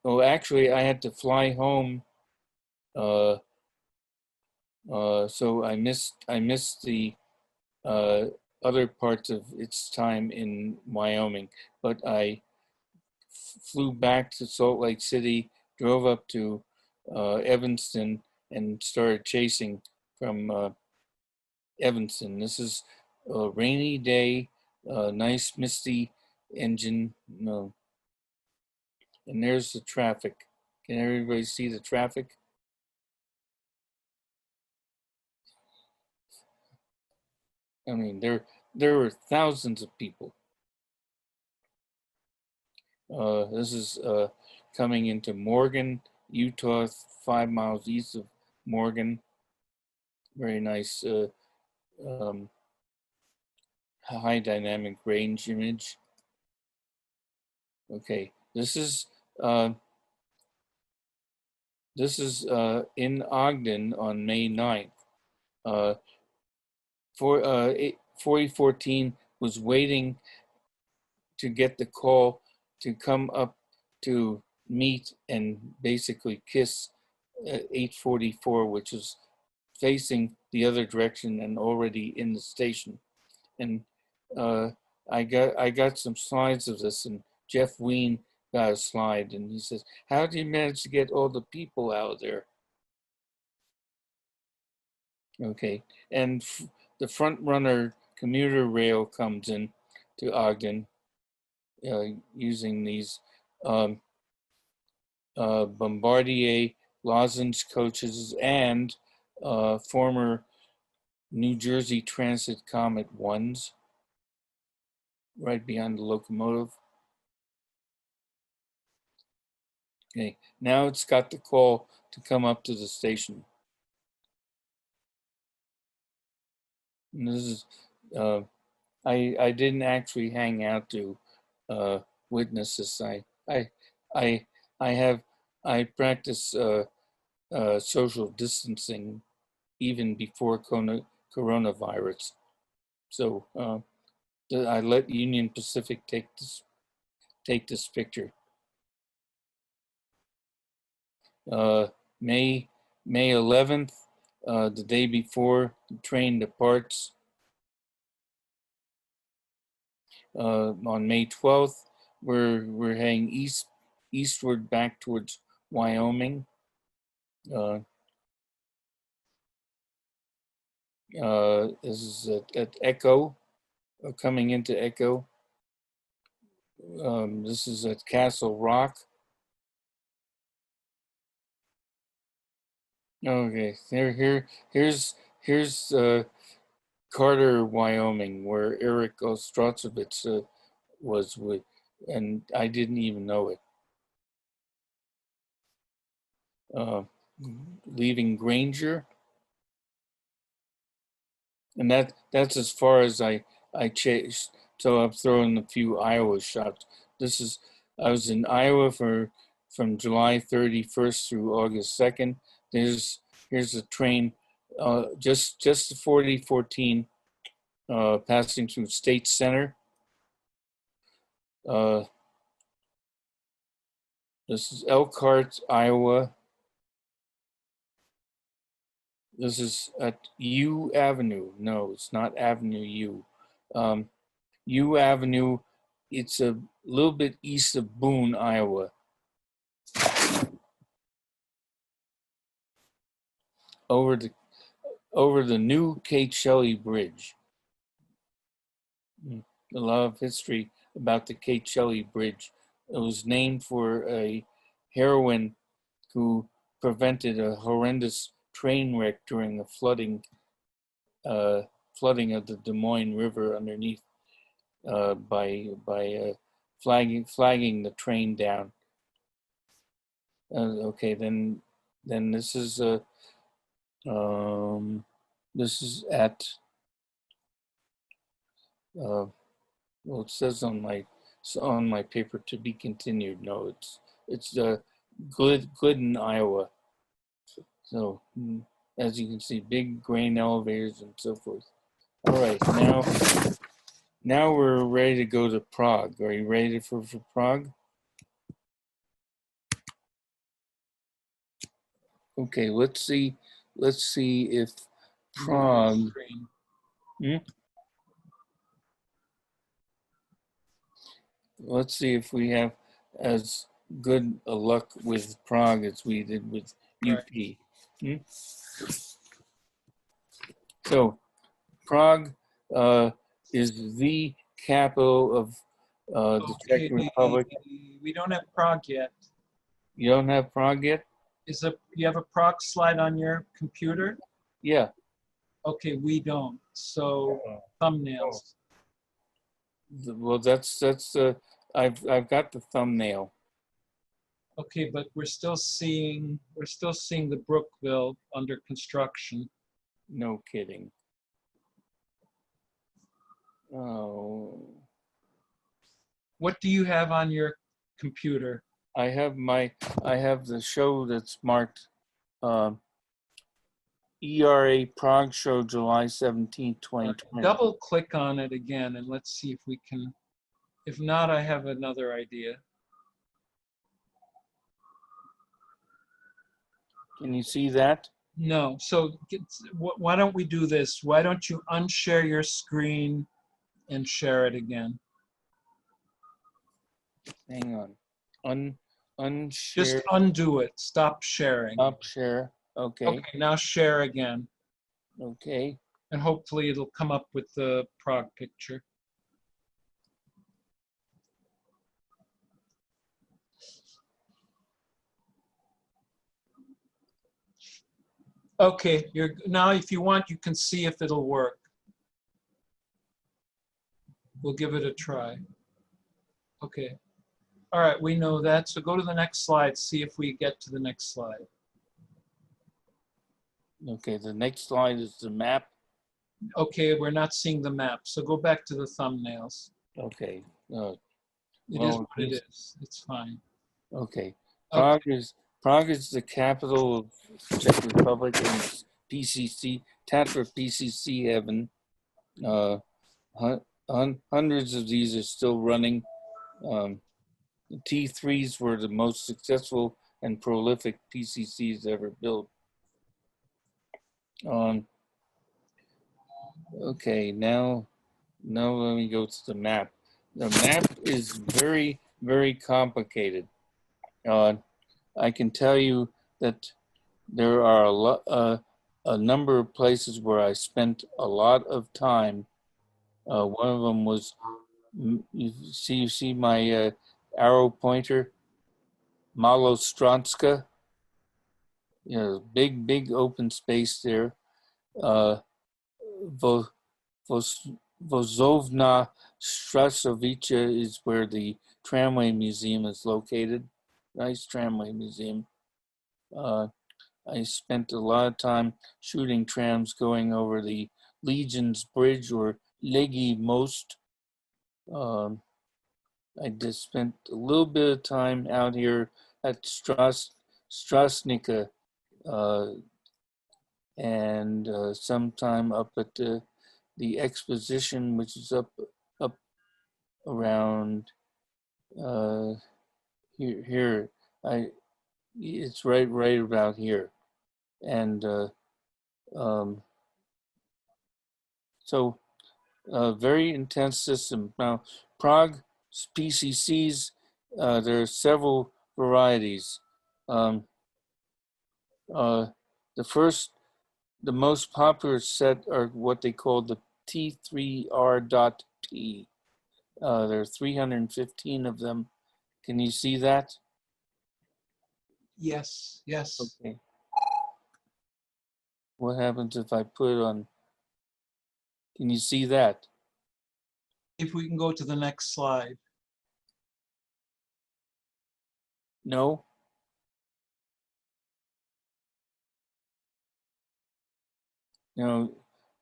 Oh, actually, I had to fly home, so I missed the other parts of its time in Wyoming, but I flew back to Salt Lake City, drove up to Evanston, and started chasing from Evanston. This is a rainy day, nice misty engine. No, and there's the traffic. Can everybody see the traffic? I mean, there were thousands of people. This is coming into Morgan, Utah, 5 miles east of Morgan. Very nice high dynamic range image. Okay, this is in Ogden on May 9th. 4014 was waiting to get the call to come up to meet and basically kiss 844, which is facing the other direction and already in the station. And I got some slides of this, and Jeff Ween got a slide, and he says, "How do you manage to get all the people out there?" Okay, and the front runner commuter rail comes in to Ogden using these Bombardier Lozenge coaches and former New Jersey Transit Comet 1s right behind the locomotive. Okay, now it's got the call to come up to the station. And this is, I didn't actually hang out to witness this. I practice social distancing even before coronavirus. So I let Union Pacific take this picture. May 11th, the day before the train departs. On May 12th, we're heading eastward back towards Wyoming. This is at Echo, coming into Echo. This is at Castle Rock. Okay, here's Carter, Wyoming, where Eric Ostrowicz was with, and I didn't even know it. Leaving Granger, and that's as far as I chased. So I'm throwing a few Iowa shots. I was in Iowa from July 31st through August 2nd. Here's a train, just the 4014 passing through State Center. This is Elkhart, Iowa. This is at U Avenue. No, it's not Avenue U. U Avenue, it's a little bit east of Boone, Iowa. Over the new Kate Shelley Bridge. A lot of history about the Kate Shelley Bridge. It was named for a heroine who prevented a horrendous train wreck during the flooding of the Des Moines River underneath by flagging the train down. Okay, then this is at well, it says on my paper to be continued. No, it's Glidden, Iowa. So as you can see, big grain elevators and so forth. All right, now we're ready to go to Prague. Are you ready for Prague? Okay, let's see if Prague. Let's see if we have as good a luck with Prague as we did with UP. So Prague is the capital of the Czech Republic. We don't have Prague yet. You don't have Prague yet? You have a Prague slide on your computer? Yeah. Okay, we don't. So thumbnails. Well, that's I've got the thumbnail. Okay, but we're still seeing the Brookville under construction. No kidding. Oh. What do you have on your computer? I have the show that's marked ERA Prague show July 17, 2020. Double click on it again and let's see if If not, I have another idea. Can you see that? No, so why don't we do this? Why don't you unshare your screen and share it again? Hang on. Unshare. Just undo it. Stop sharing. Stop share. Okay. Okay, now share again. Okay. And hopefully it'll come up with the Prague picture. Okay, now if you want, you can see if it'll work. We'll give it a try. Okay. All right, we know that. So go to the next slide, see if we get to the next slide. Okay, the next slide is the map. Okay, we're not seeing the map. So go back to the thumbnails. Okay. It is what it is. It's fine. Okay. Okay. Prague is the capital of Czech Republic and PCC, Tatra PCC heaven. Hundreds of these are still running. The T3s were the most successful and prolific PCCs ever built. Okay, now let me go to the map. The map is very, very complicated. I can tell you that there are a number of places where I spent a lot of time. One of them was, you see my arrow pointer, Malostranska. You know, big open space there. Vozovna Strasovica is where the tramway museum is located. Nice tramway museum. I spent a lot of time shooting trams going over the Legion's Bridge, or Legi Most. I just spent a little bit of time out here at Strasnica, and some time up at the exposition, which is up around here. It's right about here, and so very intense system. Now, Prague PCCs, there are several varieties. The most popular set are what they call the T3R.P. There are 315 of them. Can you see that? Yes, yes. Okay. What happens if I put it on? Can you see that? If we can go to the next slide. No? You know,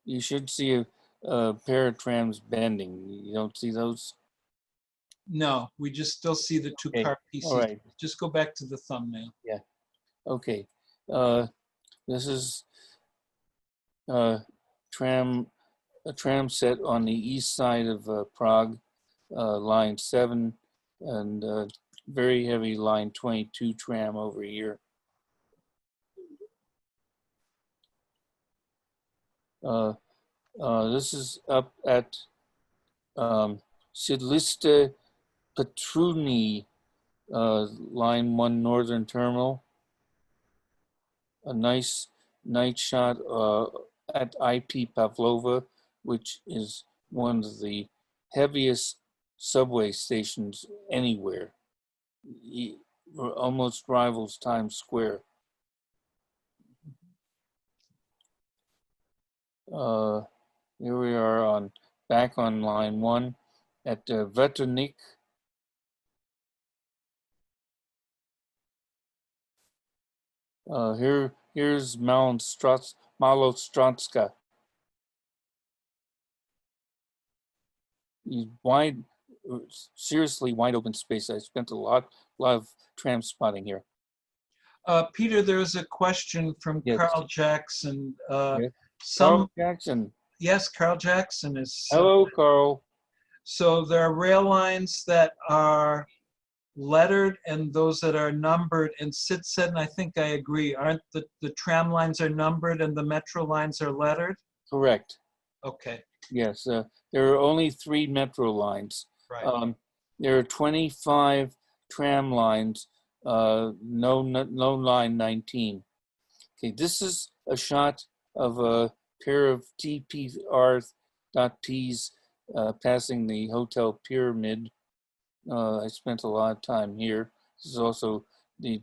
you should see a pair of trams bending. You don't see those? No, we just still see the two-car PCC. All right. Just go back to the thumbnail. Yeah. Okay. This is a tram set on the east side of Prague, line 7, and very heavy line 22 tram over here. This is up at Sidliste Petruni, line 1 northern terminal. A nice night shot at IP Pavlova, which is one of the heaviest subway stations anywhere. It almost rivals Times Square. Here we are back on line 1 at Veternik. Here's Malostranska. Seriously wide open space. I spent a lot of tram spotting here. Peter, there was a question from Yes. Carl Jackson. Yes. Carl Jackson. Yes, Carl Jackson is. Hello, Carl. So there are rail lines that are lettered and those that are numbered. And Sid said, and I think I agree, aren't the tram lines are numbered and the metro lines are lettered? Correct. Okay, Yes, there are only 3 metro lines. right. There are 25 tram lines, no line 19. Okay, this is a shot of a pair of TPR.Ps passing the Hotel Pyramid. I spent a lot of time here. This is also the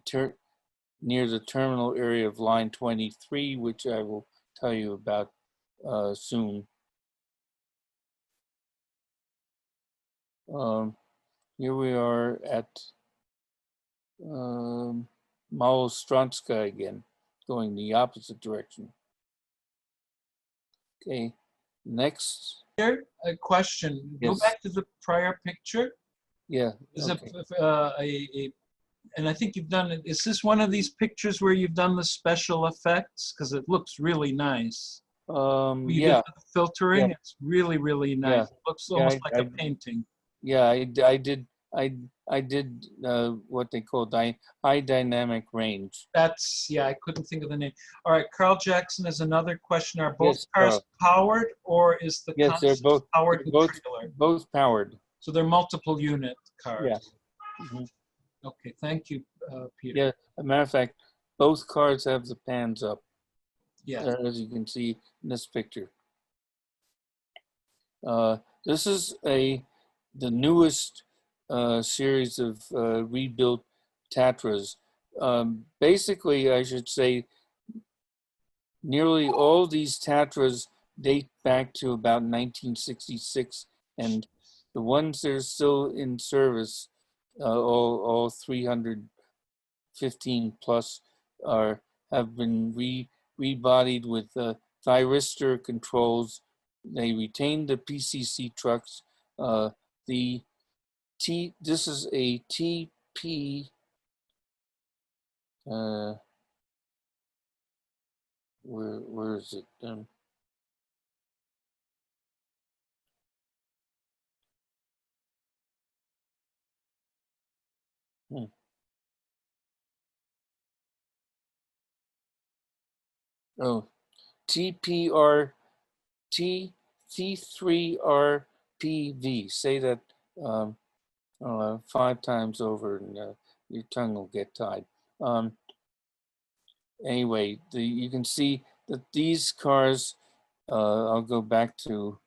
near the terminal area of line 23, which I will tell you about soon. Here we are at Malostranska again, going the opposite direction. Okay, next. Here, a question. Go Yes. back to the prior picture. Yeah. Is Okay. it and I think you've done it. Is this one of these pictures where you've done the special effects? Because it looks really nice. You did Yeah. the filtering. Yeah. It's really, really nice. Yeah. It looks Yeah, almost like I a painting. Yeah, I did what they call high dynamic range. That's, yeah, I couldn't think of the name. All right, Carl Jackson has another question. Are both Yes, cars Carl. powered or is the Yes, they're constant powered and both trailer? both powered. So they're multiple unit cars. Yeah. Mhm. Okay, thank you, Peter. Yeah, as a matter of fact, both cars have the pans up, Yeah. as you can see in this picture. This is the newest series of rebuilt Tatras. Basically, I should say, nearly all these Tatras date back to about 1966, and the ones that are still in service, all 315 plus, have been rebodied with thyristor controls. They retained the PCC trucks. This is a TP. Where is it? Oh, TPR T3RPV. Say that 5 times over, and your tongue will get tied. Anyway, you can see that these cars. I'll go back to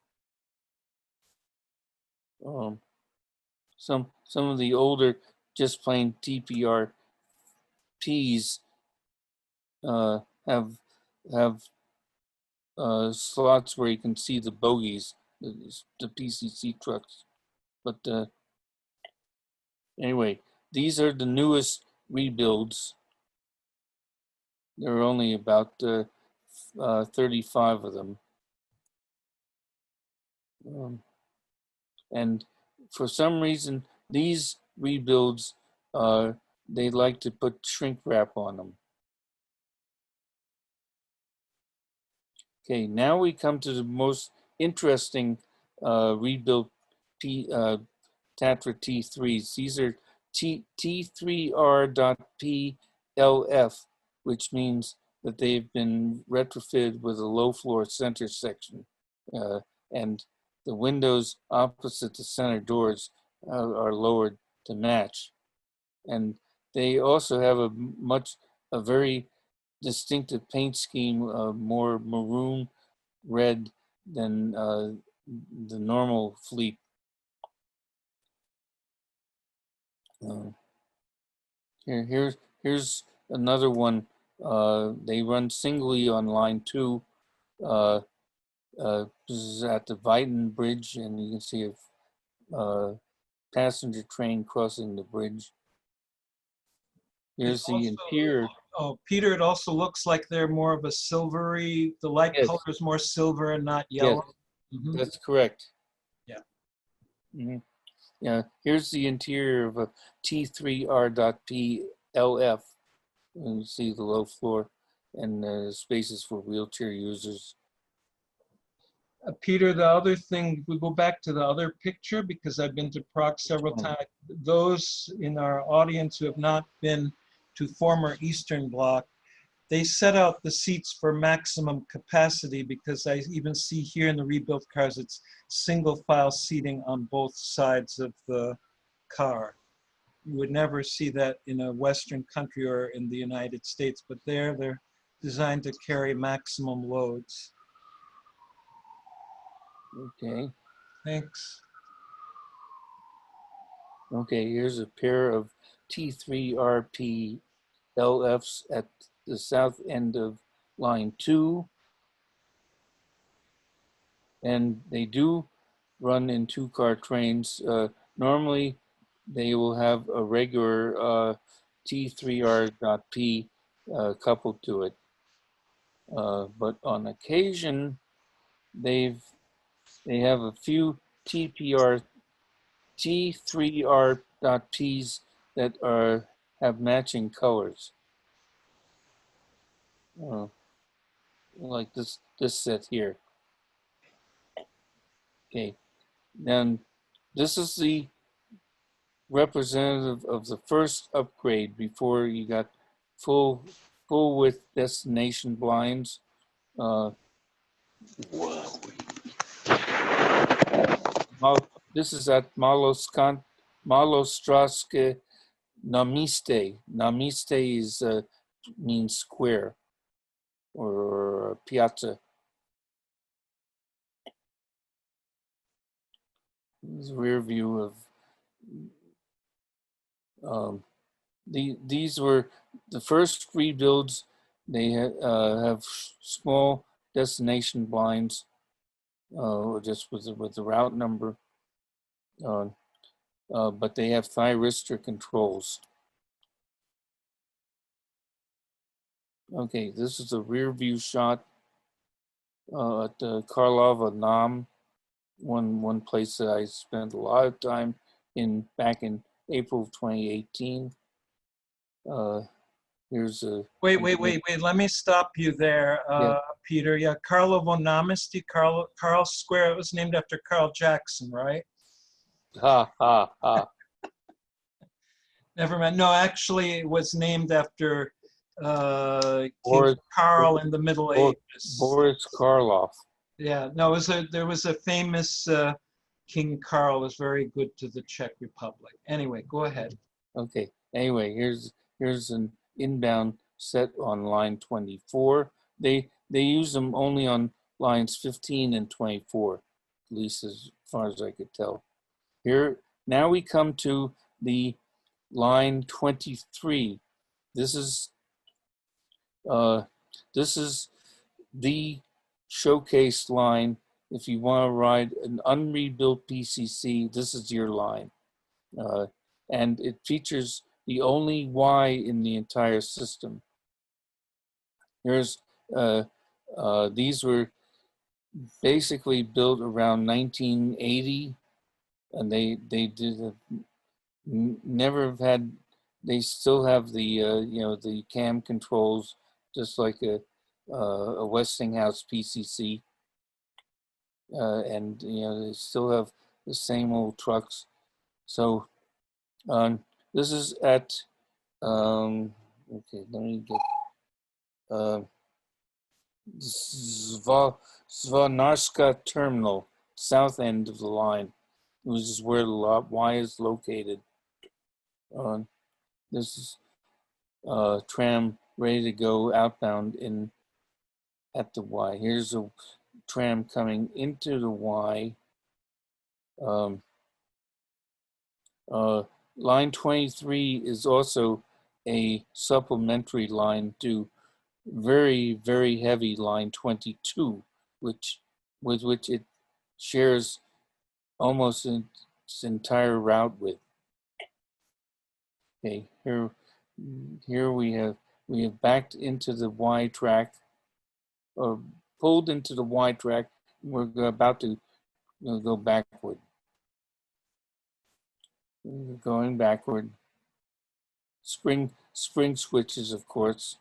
some of the older, just plain TPRPs have slots where you can see the bogies, the PCC trucks. But anyway, these are the newest rebuilds. There are only about 35 of them. And for some reason, these rebuilds, they like to put shrink wrap on them. Okay, now we come to the most interesting rebuilt Tatra T3s. These are T3R.PLF, which means that they've been retrofitted with a low floor center section. And the windows opposite the center doors are lowered to match. And they also have a very distinctive paint scheme, more maroon red than the normal fleet. Here's another one. They run singly on line 2. This is at the Viton Bridge, and you can see a passenger train crossing the bridge. Here's the interior. Oh, Peter, it also looks like they're more of a silvery, the light color is more silver and not yellow. Yes, that's correct. Yeah. Yeah, here's the interior of a T3R.PLF. You see the low floor and spaces for wheelchair users. Peter, the other thing, we go back to the other picture because I've been to Prague several times. Those in our audience who have not been to former Eastern Bloc, they set out the seats for maximum capacity because I even see here in the rebuilt cars, it's single file seating on both sides of the car. You would never see that in a Western country or in the United States, but they're designed to carry maximum loads. Okay. Thanks. Okay, here's a pair of T3RP LFs at the south end of line 2. And they do run in two-car trains. Normally, they will have a regular T3R.P coupled to it. But on occasion, they have a few T3R.Ps that have matching colors. Like this set here. Okay, then this is the representative of the first upgrade before you got full width destination blinds. This is at Malostraske Namiste. Namiste is means square or piazza. This is a rear view of these were the first rebuilds. They have small destination blinds, just with the route number, but they have thyristor controls. Okay, this is a rear view shot at Karlova Nam, one place that I spent a lot of time back in April of 2018. Here's a Wait. Let me stop you there, Yeah. Peter. Yeah, Karlovo Namisti, Karl Square. It was named after Carl Jackson, right? ha ha ha. Never mind. No, actually, it was named after King Boris- Karl in the Middle Ages. Boris Karloff. Yeah, no, there was a famous King Karl was very good to the Czech Republic. Anyway, go ahead. Okay. Anyway, here's an inbound set on line 24. They use them only on lines 15 and 24, at least as far as I could tell. Here now we come to the line 23. This is the showcase line. If you want to ride an unrebuilt PCC, this is your line. And it features the only Y in the entire system. Here's, these were basically built around 1980, and they never have had, they still have the, the cam controls, just like a Westinghouse PCC. And, they still have the same old trucks. So, this is at, okay, let me get, Svanarska Terminal, south end of the line, which is where the Y is located. This is tram ready to go outbound at the Y. Here's a tram coming into the Y. Line 23 is also a supplementary line to very, very heavy line 22, with which it shares almost its entire route with. Okay, here we have backed into the Y track, or pulled into the Y track. We're about to go backward. Going backward. Spring switches, of course.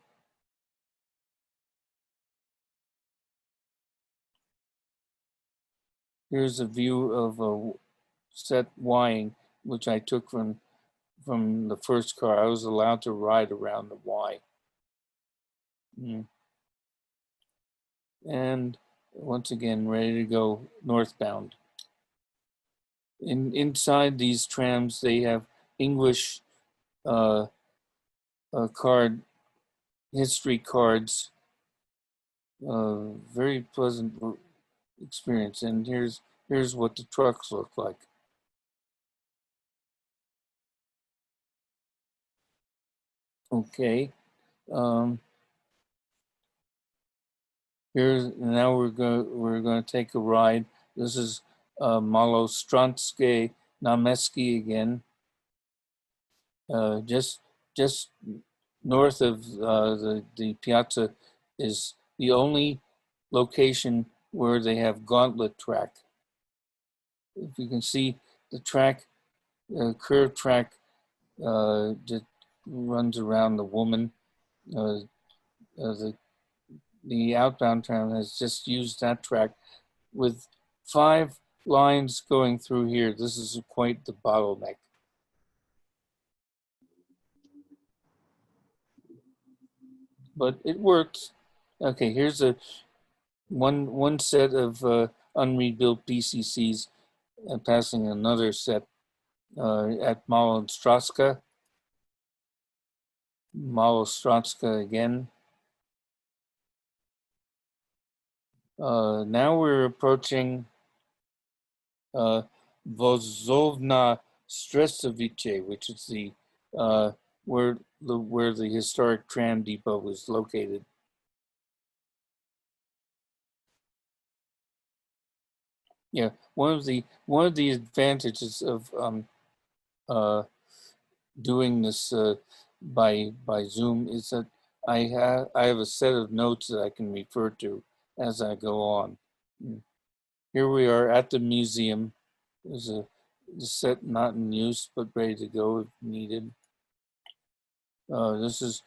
Here's a view of a set Y, which I took from the first car. I was allowed to ride around the Y. And once again, ready to go northbound. Inside these trams, they have English card history cards. Very pleasant experience. And here's what the trucks look like. Okay. Now we're going to take a ride. This is Malostranske Náměstí again. Just north of the piazza is the only location where they have gauntlet track. If you can see the track, curved track that runs around the woman. The outbound tram has just used that track with 5 lines going through here. This is quite the bottleneck. But it works. Okay, here's one set of unrebuilt PCCs passing another set at Malostranska again. Now we're approaching Vozovna Stresovice, which is the where the historic tram depot was located. Yeah, one of the advantages of doing this by Zoom is that I have a set of notes that I can refer to as I go on. Here we are at the museum. There's a set not in use but ready to go if needed. This is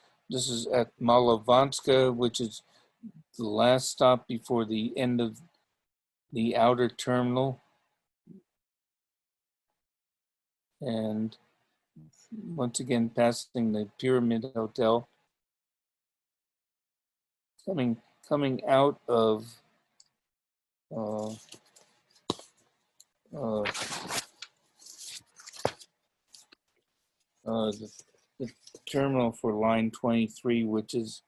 at Malovanska, which is the last stop before the end of the outer terminal. And once again, passing the Pyramid Hotel. Coming out of the terminal for line 23, which is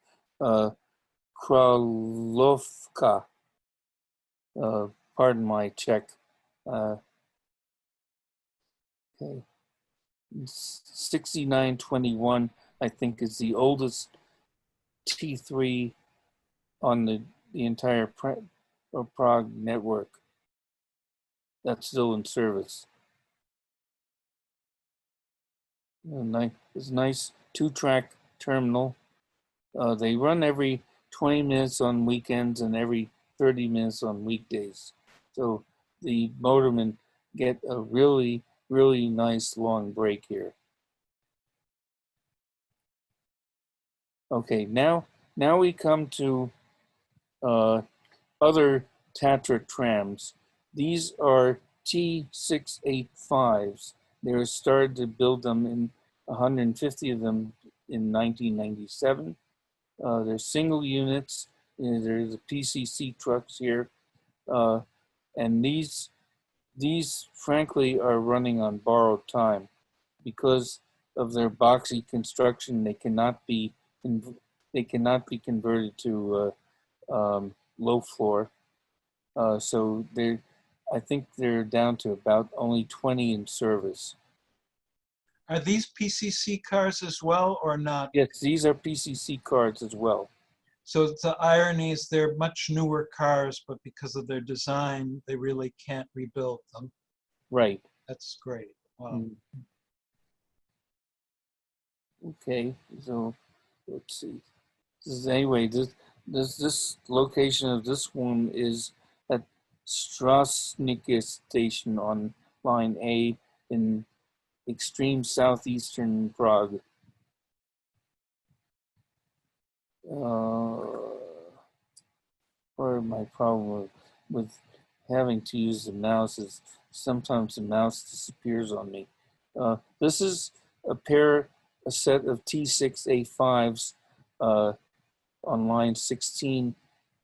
Kralovka. Pardon my Czech. Okay. 6921, I think, is the oldest T3 on the entire Prague network that's still in service. It's a nice 2-track terminal. They run every 20 minutes on weekends and every 30 minutes on weekdays. So the motormen get a really nice long break here. Okay, now we come to other Tatra trams. These are T685s. They started to build them in 150 of them in 1997. They're single units. There's the PCC trucks here. And these frankly are running on borrowed time because of their boxy construction. They cannot be converted to low floor. So I think they're down to about only 20 in service. Are these PCC cars as well or not? Yes, these are PCC cars as well. So the irony is they're much newer cars, but because of their design, they really can't rebuild them. Right. That's great. Wow. Okay, so let's see. Anyway, this location of this one is at Strasniki station on line A in extreme southeastern Prague. Part of my problem with having to use the mouse is sometimes the mouse disappears on me. This is a set of T6A5s on line 16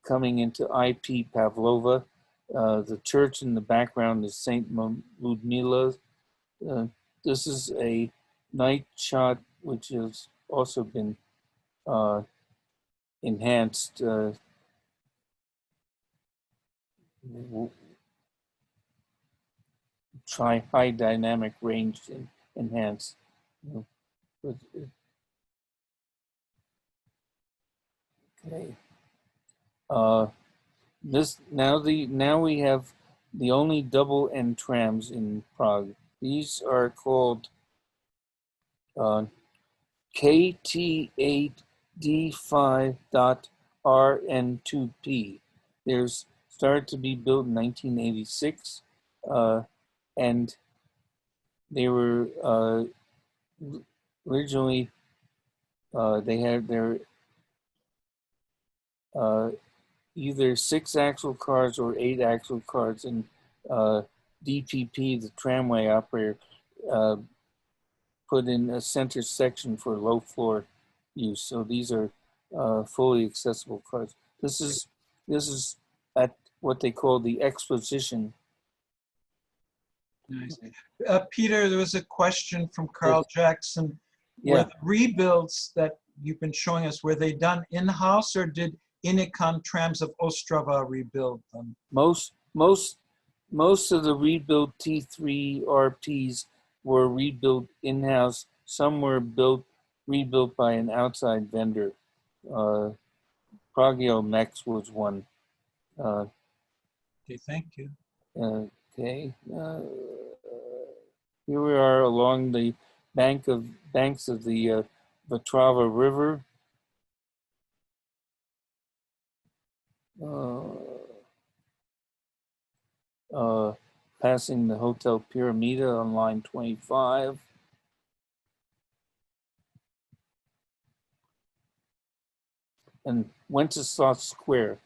coming into IP Pavlova. The church in the background is St. Ludmila. This is a night shot which has also been enhanced. Try high dynamic range and enhance. Okay. Now we have the only double end trams in Prague. These are called KT8D5.RN2P. There's started to be built in 1986, and they were originally they had their either 6-axle cars or 8-axle cars, and DPP, the tramway operator, put in a center section for low floor use. So these are fully accessible cars. This is at what they call the exposition. Nice. Peter, there was a question from Carl Jackson. Were Yeah, the rebuilds that you've been showing us, were they done in-house, or did Inicon Trams of Ostrava rebuild them? most of the rebuilt T3 RPs were rebuilt in-house. Some were rebuilt by an outside vendor. Pragio Mex was one. Okay, thank you. Okay. Here we are along the banks of the Vatrava River. Passing the Hotel Pyramida on line 25. And Wenceslas Square.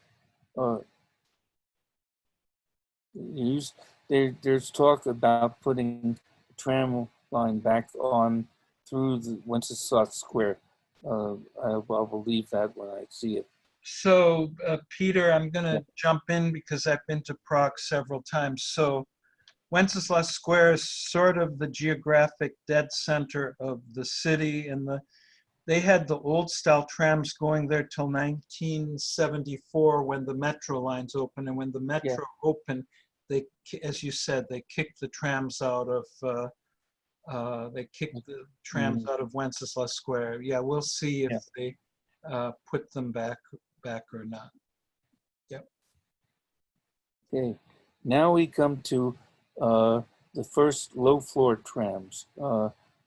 There's talk about putting the tram line back on through the Wenceslas Square. I'll believe that when I see it. So, Peter, I'm going to jump in because I've been to Prague several times. So, Wenceslas Square is sort of the geographic dead center of the city, and they had the old style trams going there till 1974 when the metro lines opened. And when the metro opened, they, as you said, they kicked the trams out of out of Wenceslas Square. Yeah, we'll see if they put them back or not. Yep. Okay, now we come to the first low floor trams.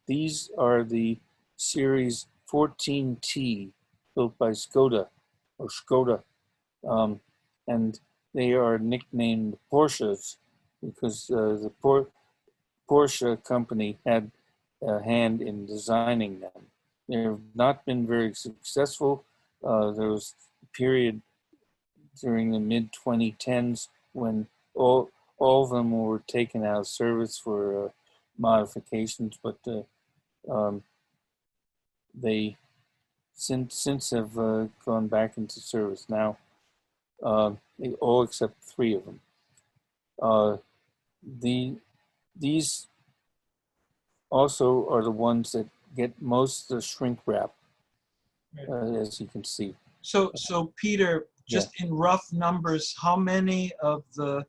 These are the series 14T built by Skoda, and they are nicknamed Porsches because the Porsche company had a hand in designing them. They have not been very successful. There was a period during the mid-2010s when all of them were taken out of service for modifications, but they since have gone back into service now. All except 3 of them. These also are the ones that get most of the shrink wrap, as you can see. So Peter, just in rough numbers, how many of the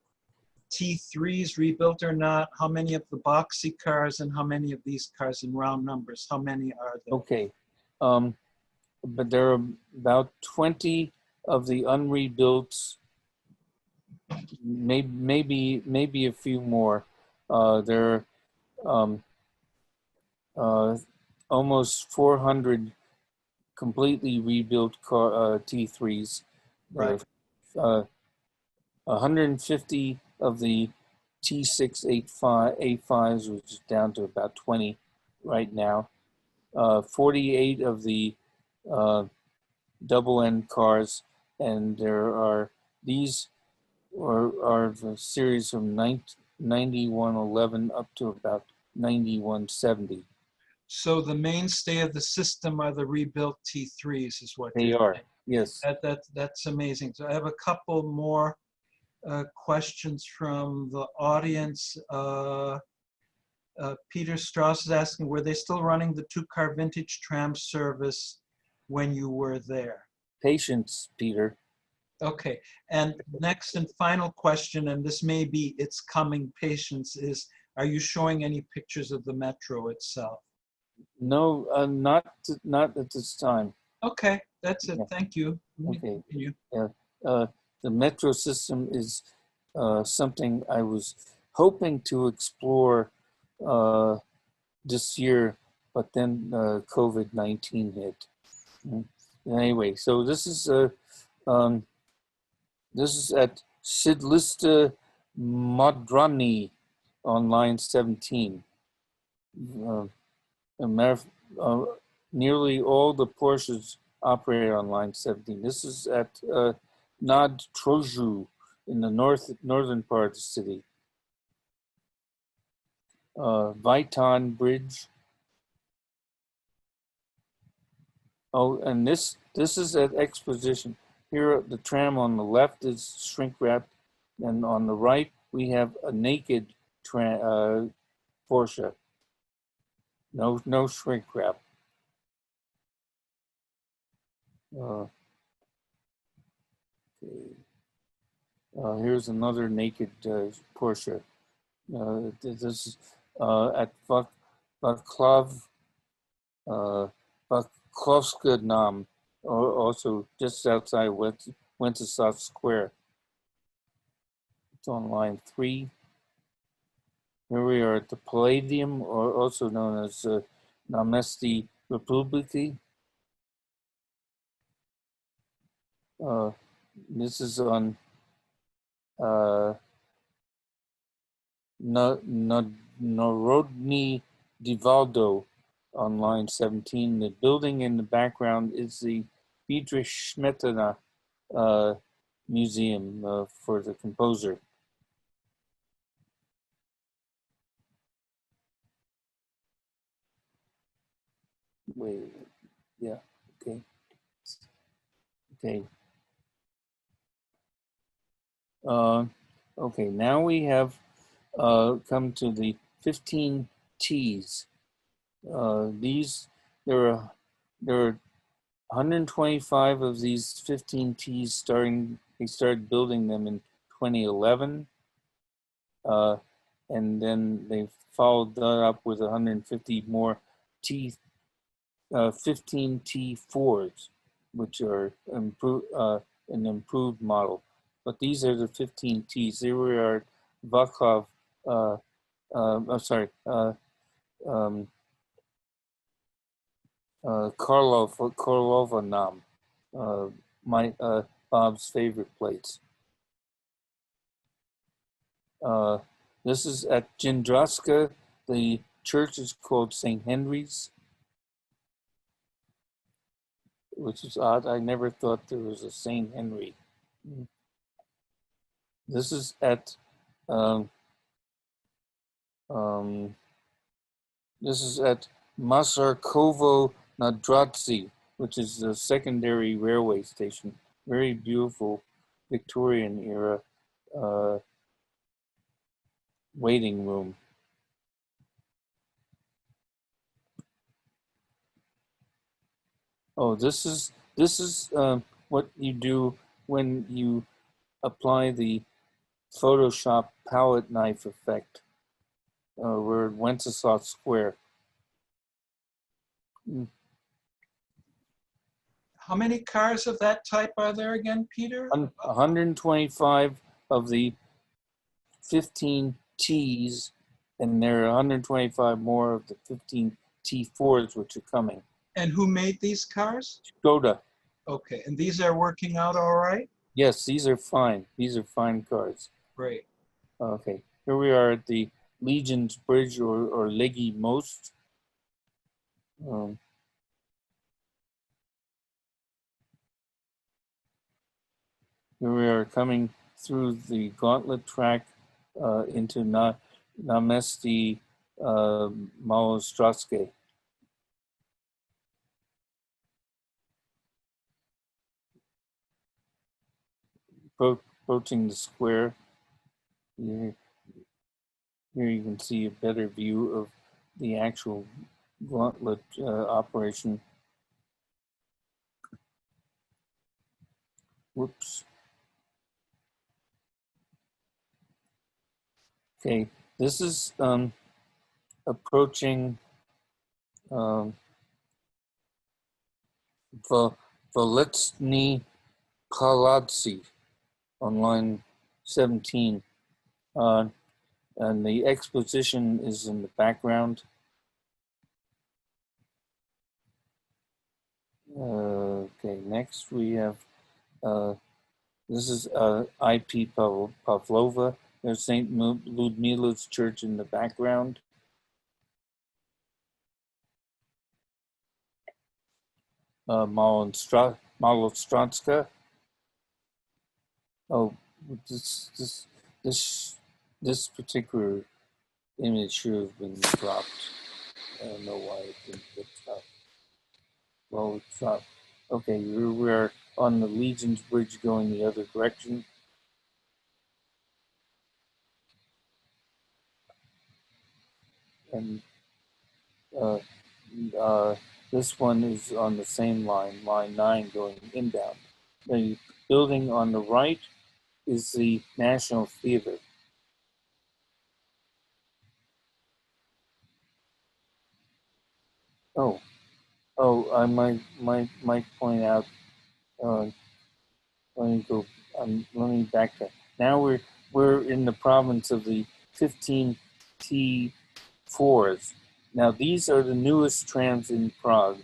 T3s rebuilt or not, how many of the boxy cars, and how many of these cars in round numbers, how many are there? Okay, but there are about 20 of the unrebuilt, maybe a few more. There are almost 400 completely rebuilt T3s. Right. 150 of the T6A5s, which is down to about 20 right now. 48 of the double end cars, and there are these are the series from 9111 up to about 9170. So the mainstay of the system are the rebuilt T3s is what They you're are, saying. yes. That's amazing. So I have a couple more questions from the audience. Peter Strauss is asking, were they still running the two-car vintage tram service when you were there? Patience, Peter. Okay, and next and final question, and this may be its coming patience, is are you showing any pictures of the metro itself? No, not at this time. Okay, that's it. Yeah. Thank you. Okay. Continue. The metro system is something I was hoping to explore this year, but then COVID-19 hit. Anyway, so this is at Sidlista Madrani on line 17. Nearly all the Porsches operate on line 17. This is at Nad Troju in the northern part of the city. Viton Bridge. Oh, and this is at Exposition. Here, the tram on the left is shrink wrapped, and on the right we have a naked Porsche. No shrink wrap. Okay. Here's another naked Porsche. This is at Vaklovska Nam, also just outside Wenceslas Square. It's on line 3. Here we are at the Palladium, or also known as Namesti Republiki. This is on Narodny Divaldo on line 17. The building in the background is the Friedrich Smetana Museum for the composer. Wait, yeah, okay. Okay. Okay, now we have come to the 15 T's. There are 125 of these 15 T's they started building them in 2011. And then they followed that up with 150 more 15 T4s, which are an improved model. But these are the 15 T's. Here we are at Vakov, Karlova Nam, Bob's favorite place. This is at Jindroska. The church is called St. Henry's, which is odd. I never thought there was a St. Henry. This is at Masarkovo na Drodzy, which is the secondary railway station. Very beautiful Victorian era waiting room. Oh, this is what you do when you apply the Photoshop palette knife effect. We're at Wenceslas Square. How many cars of that type are there again, Peter? 125 of the 15 T's, and there are 125 more of the 15 T4s, which are coming. And who made these cars? Skoda. Okay, and these are working out all right? Yes, these are fine. These are fine cars. Great. Okay, here we are at the Legion's Bridge, or Legi Most. Here we are coming through the gauntlet track into Náměstí Malostranské. Approaching the square, here you can see a better view of the actual gauntlet operation. Whoops. Okay, this is approaching Veletsny Paladzi on line 17. And the exposition is in the background. Okay, next we have, this is IP Pavlova. There's St. Ludmila's Church in the background. Malostranska. Oh, this particular image should have been dropped. I don't know why it didn't get dropped. Well, it's dropped. Okay, we're on the Legion's Bridge going the other direction. And this one is on the same line, line 9, going inbound. The building on the right is the National Theater. I might point out. Let me go. Let me backtrack. Now we're in the province of the 15 T4s. Now these are the newest trams in Prague.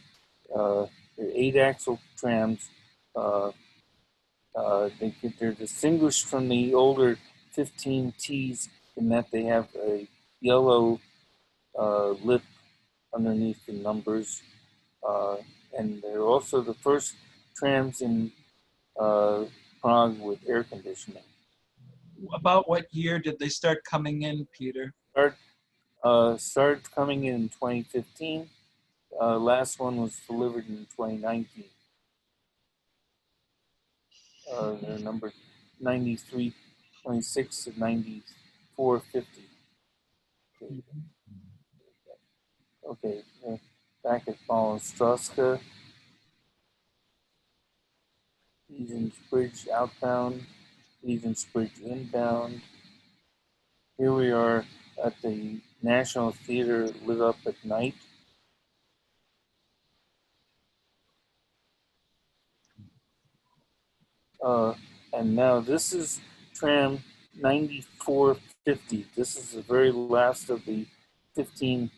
They're 8-axle trams. They're distinguished from the older 15 Ts in that they have a yellow lip underneath the numbers. And they're also the first trams in Prague with air conditioning. About what year did they start coming in, Peter? Started coming in 2015. Last one was delivered in 2019. They're numbered 9326 to 9450. Okay, back at Malostranska. Legion's Bridge outbound, Legion's Bridge inbound. Here we are at the National Theater lit up at night. And now this is tram 9450. This is the very last of the 15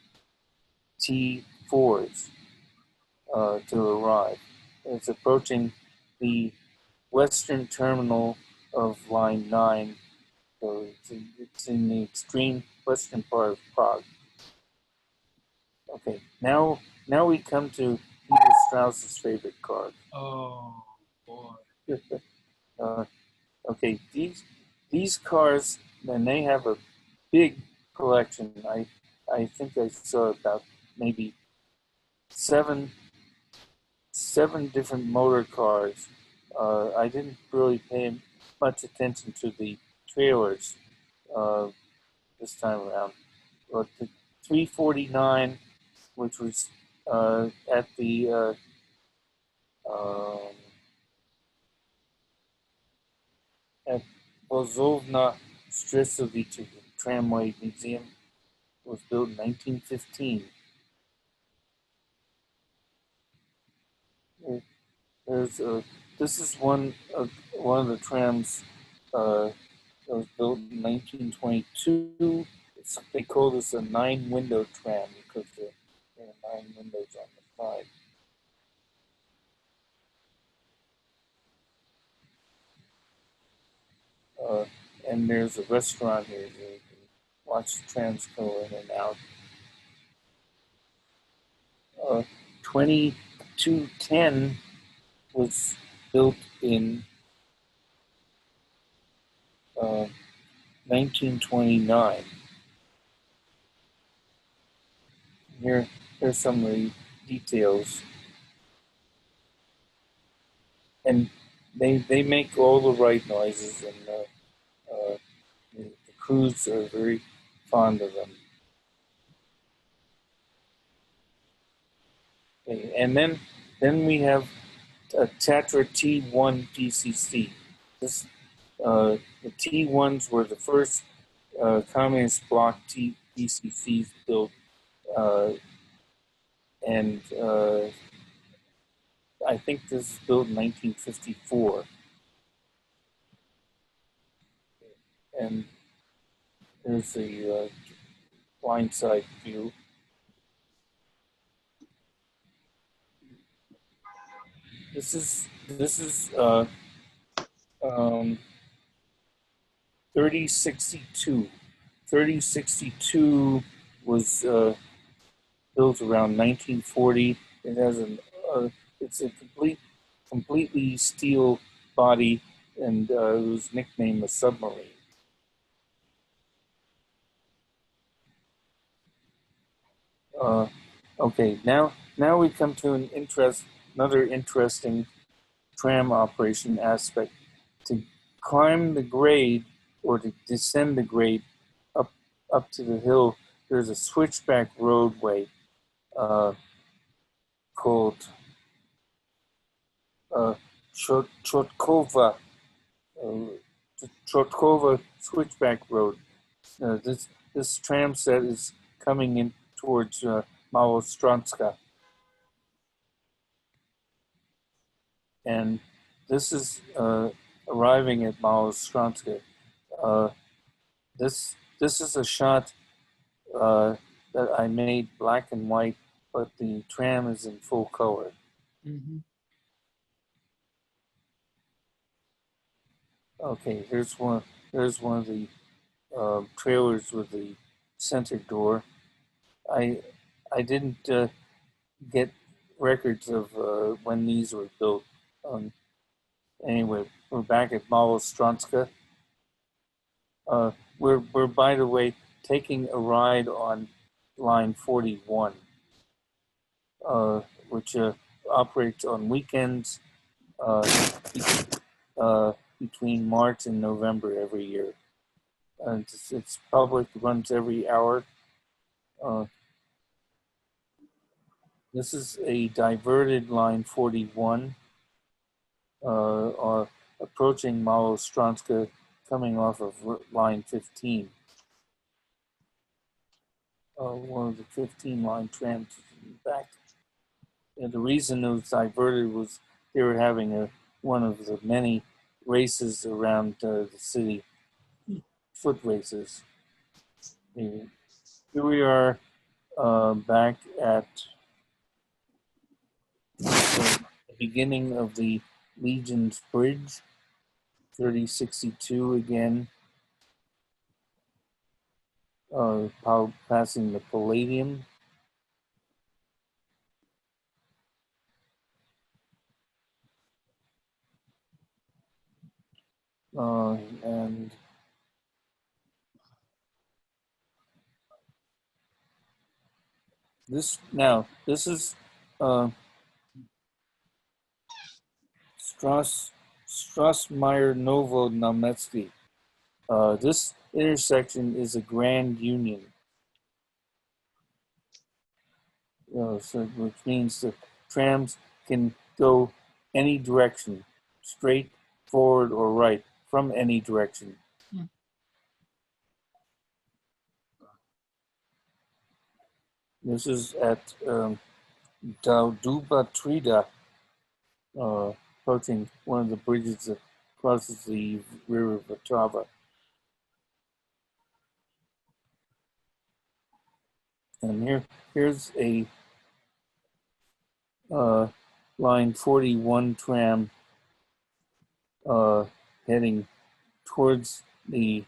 T4s to arrive. It's approaching the western terminal of line 9. So it's in the extreme western part of Prague. Okay, now we come to Peter Strauss's favorite car. Oh, boy. Okay, these cars, and they have a big collection. I think I saw about maybe seven different motor cars. I didn't really pay much attention to the trailers this time around. But the 349, which was at the at Vozovna Stresovice Tramway Museum, was built in 1915. This is one of the trams that was built in 1922. They call this a 9-window tram because there are 9 windows on the side. And there's a restaurant here so you can watch the trams go in and out. 2210 was built in 1929. Here's some of the details. And they make all the right noises, and the crews are very fond of them. Okay, and then we have a Tatra T1 PCC. This the T1s were the first communist bloc PCCs built, and I think this was built in 1954. And here's the blind side view. This is 3062. 3062 was built around 1940. It has it's a completely steel body, and it was nicknamed a submarine. Okay, now we come to another interesting tram operation aspect. To climb the grade or to descend the grade up to the hill, there's a switchback roadway called Chotkova Switchback Road. This tram set is coming in towards Malostranska, and this is arriving at Malostranska. This is a shot that I made black and white, but the tram is in full color. Mhm. Okay, here's one of the trailers with the center door. I didn't get records of when these were built. Anyway, we're back at Malostranska. We're by the way taking a ride on line 41, which operates on weekends between March and November every year. And it's public, runs every hour. This is a diverted line 41, approaching Malostranska, coming off of line 15. One of the 15 line trams in the back. And the reason it was diverted was they were having one of the many races around the city, foot races. Here we are back at the beginning of the Legion's Bridge, 3062 again, passing the Palladium. And this is Strassmeyer Novo Nametsky. This intersection is a Grand Union, which means the trams can go any direction, straight, forward, or right, from any direction. This is at Dauduba Trida, approaching one of the bridges that crosses the river Vltava. And here's a line 41 tram heading towards the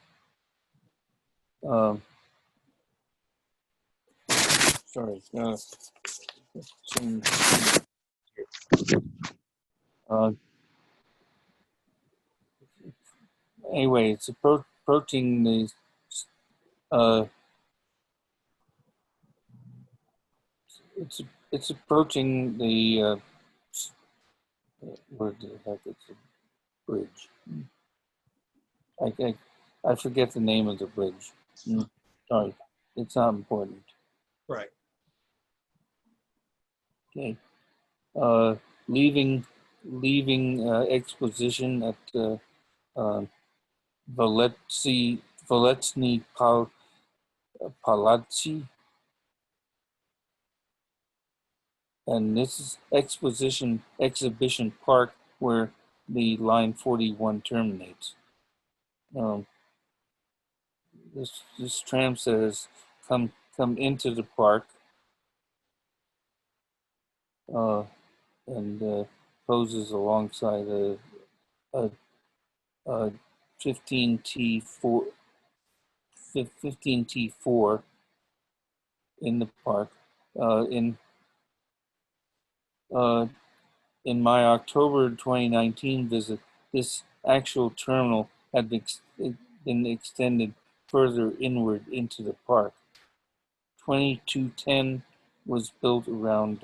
anyway, it's approaching the it's approaching the where the heck it's a bridge. I forget the name of the bridge. Sorry, it's not important. Right. Okay. Leaving exposition at Veletsny Palazzi, and this is exhibition park where the line 41 terminates. This tram says come into the park, and poses alongside a 15T4 in the park. In my October 2019 visit, this actual terminal had been extended further inward into the park. 2210 was built around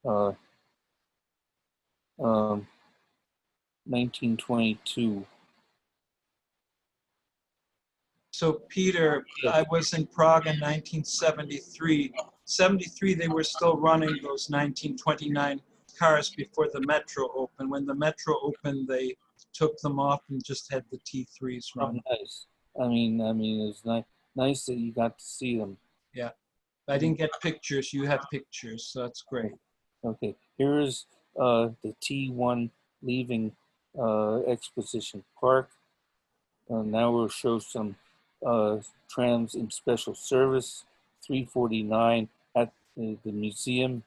1922. So Peter, I was in Prague in 1973. 73, they were still running those 1929 cars before the metro opened. When the metro opened, they took them off and just had the T3s Oh, run. nice. I mean, it's nice that you got to see them. Yeah, I didn't get pictures. You have pictures, so that's great. Okay, here is the T1 leaving Exposition Park. Now we'll show some trams in special service. 349 at the museum,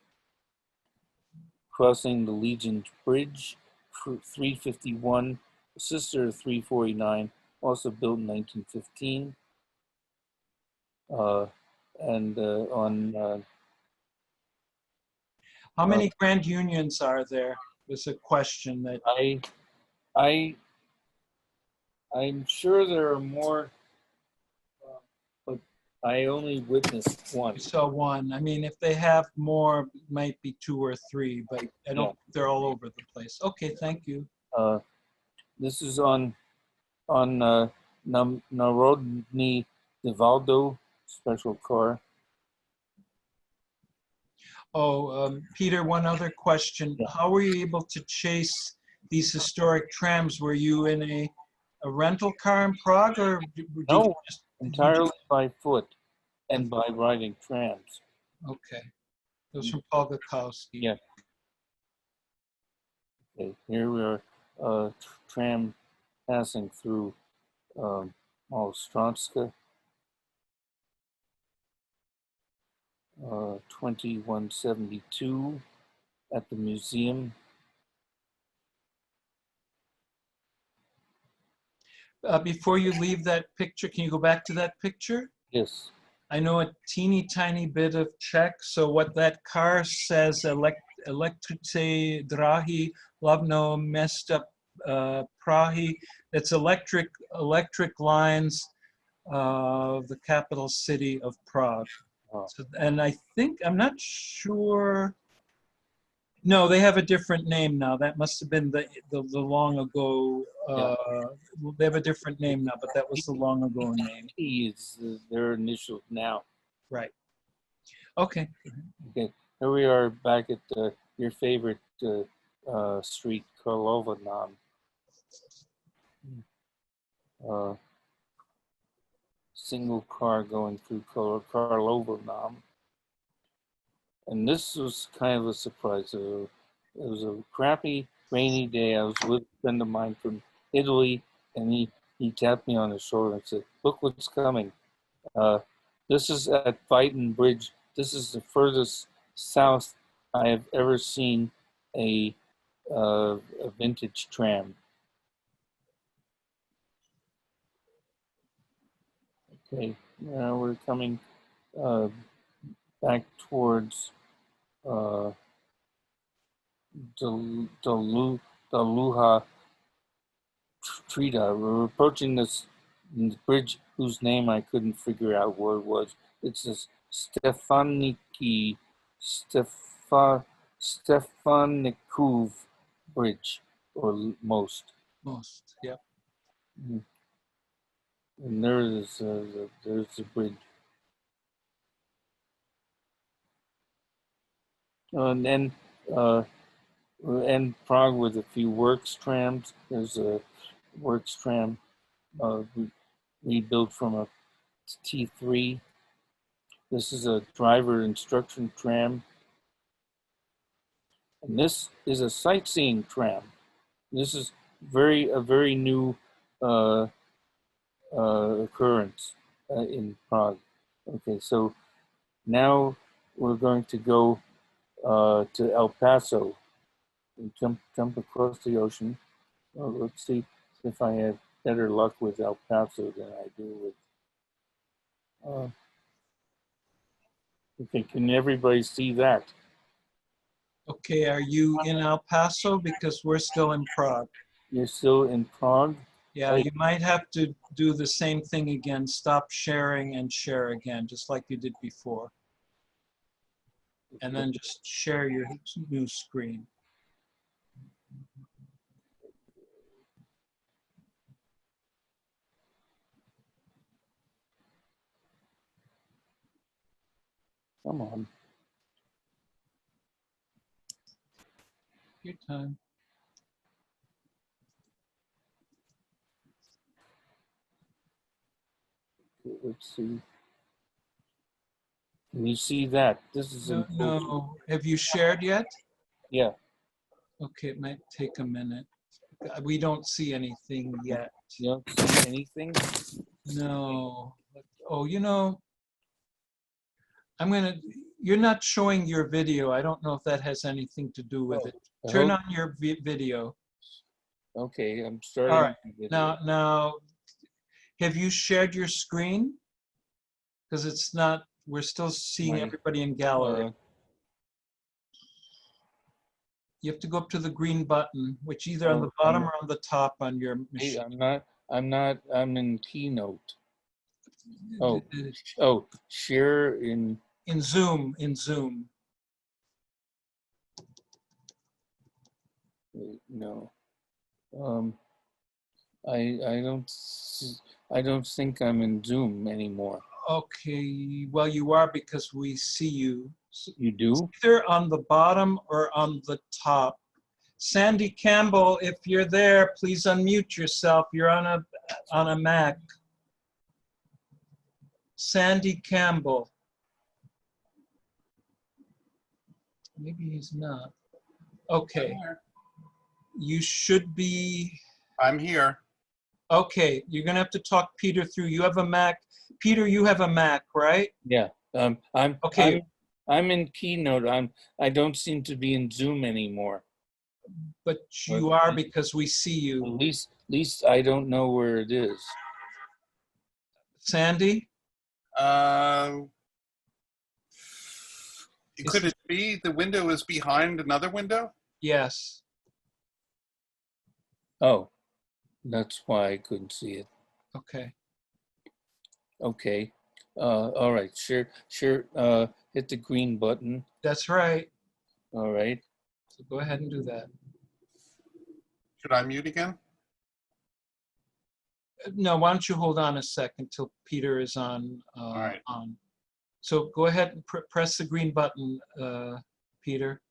crossing the Legion Bridge. 351, sister of 349, also built in 1915. And on How many Grand Unions are there? Was a question that I'm sure there are more, but I only witnessed one. you saw one. I mean, if they have more, it might be 2 or 3, but I don't think they're all over the place. Okay, thank you. This is on Narodny Divaldo special car. Oh, Peter, one other question. Yeah. How were you able to chase these historic trams? Were you in a rental car in Prague, or did you No, just, entirely by foot and by riding trams. okay. It was from Paul Gakowski. Yeah. Okay, here we are, tram passing through Malostranska. 2172 at the museum. Before you leave that picture, can you go back to that picture? Yes. I know a teeny tiny bit of Czech, so what that car says, Elektrice Drahy Hlavno Mesta Prahy, it's electric lines of the capital city of Prague. Oh. So, and I think, I'm not sure, no, they have a different name now. That must have been the long ago, they have a different name now, but that was the long ago name. P is their initials now. Right. Okay. Okay, here we are back at your favorite street, Karlova Nam. Single car going through Karlova Nam. And this was kind of a surprise. It was a crappy, rainy day. I was with a friend of mine from Italy, and he tapped me on the shoulder and said, "Look what's coming. This is at Vighton Bridge. This is the furthest south I have ever seen a vintage tram." Okay, now we're coming back towards Daluha Trita. We're approaching this And the bridge whose name I couldn't figure out what it was. It's a Stefanikov Bridge, or most. Most, yeah. And there's the bridge. And then and Prague with a few works trams. There's a works tram we built from a T3. This is a driver instruction tram. And this is a sightseeing tram. This is a very new occurrence in Prague. Okay, so now we're going to go to El Paso and jump across the ocean. Let's see if I have better luck with El Paso than I do with. Okay, can everybody see that? Okay, are you in El Paso? Because we're still in Prague. You're still in Prague? Yeah, you might have to do the same thing again. Stop sharing and share again, just like you did before. And then just share your new screen. Come on. Your time. Let's see. Can you see that? This is No, in no. Have you shared yet? Yeah. Okay, it might take a minute. We don't see anything yet. You don't see anything? No. Oh, you know, you're not showing your video. I don't know if that has anything to do with it. Turn on your video. Okay, I'm starting. All right. Now, have you shared your screen? Because it's not, we're still seeing everybody in gallery. You have to go up to the green button, which either on the bottom or on the top on your machine. I'm in Keynote. Oh, share in Zoom. No. I don't think I'm in Zoom anymore. Okay, well, you are because we see you. You do? Either on the bottom or on the top. Sandy Campbell, if you're there, please unmute yourself. You're on a Mac. Sandy Campbell. Maybe he's not. Okay. You should be. I'm here. Okay, you're gonna have to talk Peter through. You have a Mac. Peter, you have a Mac, right? Yeah. Okay. I'm in Keynote. I don't seem to be in Zoom anymore. But you are because we see you. At least I don't know where it is. Sandy? Could it be the window is behind another window? Yes. Oh, that's why I couldn't see it. Okay. Okay. All right. Sure. Hit the green button. That's right. All right. So go ahead and do that. Should I mute again? No, why don't you hold on a second till Peter is on. All right. On. So go ahead and press the green button, Peter.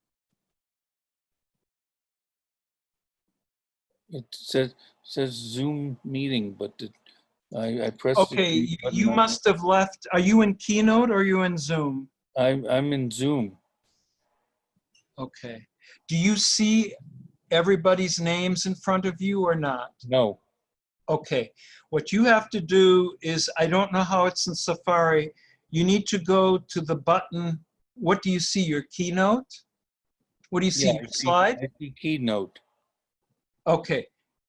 It says Zoom meeting, but I pressed. Okay, you must have left. Are you in Keynote or are you in Zoom? I'm in Zoom. Okay. Do you see everybody's names in front of you or not? No. Okay. What you have to do is, I don't know how it's in Safari. You need to go to the button. What do you see? Your Keynote? What do you see? Your slide? I see Keynote. Okay.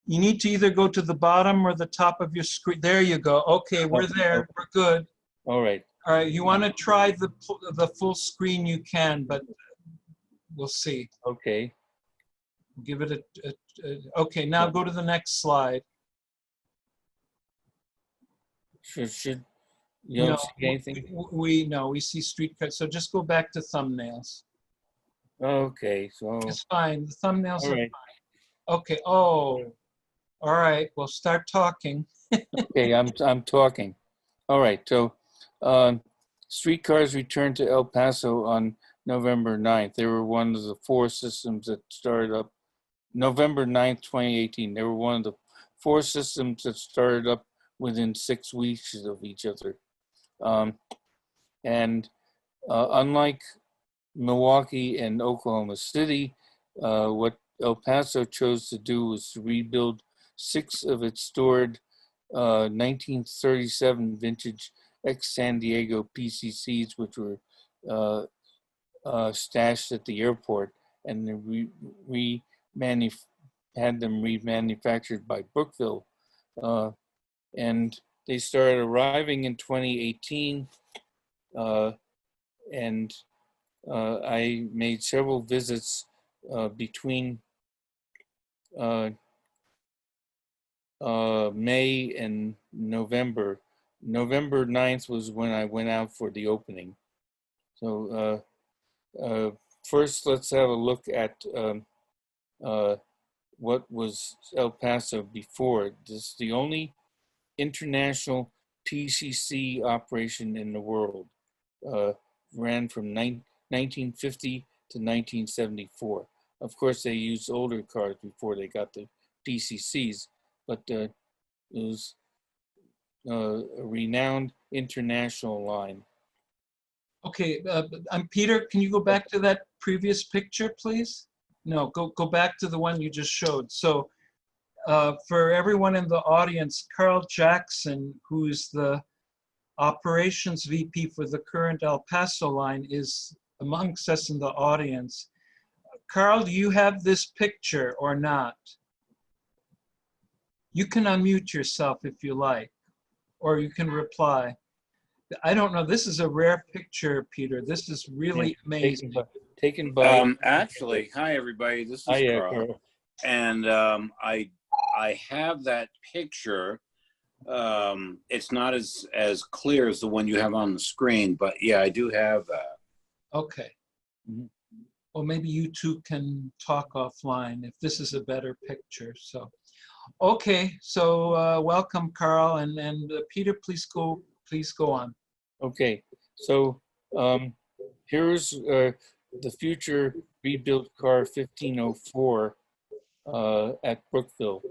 You need to either go to the bottom or the top of your screen. There you go. Okay, we're there. We're good. All right. All right. You want to try the full screen, you can, but we'll see. Okay. Give it okay, now go to the next slide. Should you don't see anything? We see streetcars. So just go back to thumbnails. Okay, so It's fine. The thumbnails all are right. fine. Okay. Oh, all right. Well, start talking. Okay, I'm talking. All right, so streetcars returned to El Paso on November 9th. They were one of the 4 systems that started up November 9th, 2018. They were one of the 4 systems that started up within 6 weeks of each other. And unlike Milwaukee and Oklahoma City, what El Paso chose to do was to rebuild 6 of its stored 1937 vintage ex-San Diego PCCs, which were stashed at the airport, and had them remanufactured by Brookville. And they started arriving in 2018, and I made several visits between May and November. November 9th was when I went out for the opening. So first, let's have a look at what was El Paso before. This is the only international PCC operation in the world. Ran from 1950 to 1974. Of course, they used older cars before they got the PCCs, but it was a renowned international line. Okay. I'm Peter. Can you go back to that previous picture, please? No, go back to the one you just showed. So for everyone in the audience, Carl Jackson, who's the operations VP for the current El Paso line, is amongst us in the audience. Carl, do you have this picture or not? You can unmute yourself if you like, or you can reply. I don't know. This is a rare picture, Peter. This is really amazing. Taken by Actually, hi everybody. This is Hi, Carl, Carl. and I have that picture. It's not as clear as the one you have on the screen, but yeah, I do have that. Okay. Well, maybe you two can talk offline if this is a better picture. So, okay. So welcome, Carl, and Peter. Please go on. Okay, so here's the future rebuilt car 1504 at Brookville.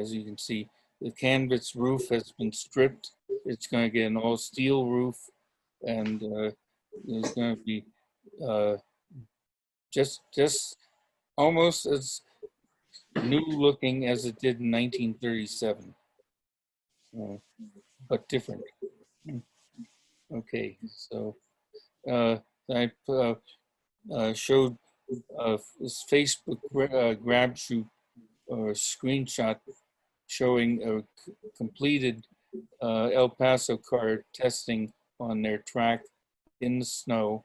As you can see, the canvas roof has been stripped. It's going to get an all steel roof, and it's going to be just almost as new looking as it did in 1937, but different. Okay, so I showed this Facebook grab shoot or screenshot showing a completed El Paso car testing on their track in the snow,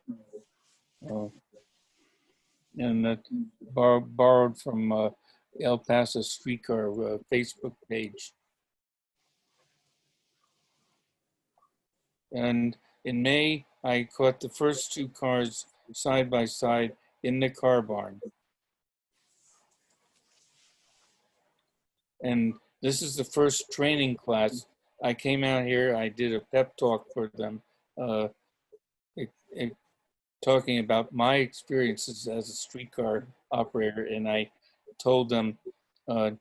and that borrowed from El Paso streetcar Facebook page. And in May, I caught the first 2 cars side by side in the car barn. And this is the first training class. I came out here, I did a pep talk for them, talking about my experiences as a streetcar operator. And I told them, I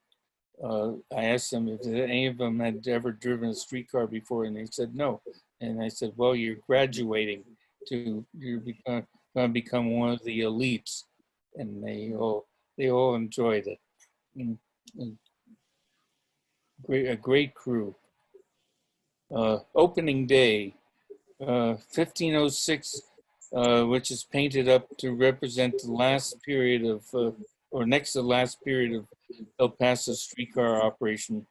asked them if any of them had ever driven a streetcar before, and they said no. And I said, well, you're graduating you're going to become one of the elites. And they all enjoyed it. And a great crew. Opening day, 1506, which is painted up to represent the last period of, or next to the last period of El Paso streetcar operation,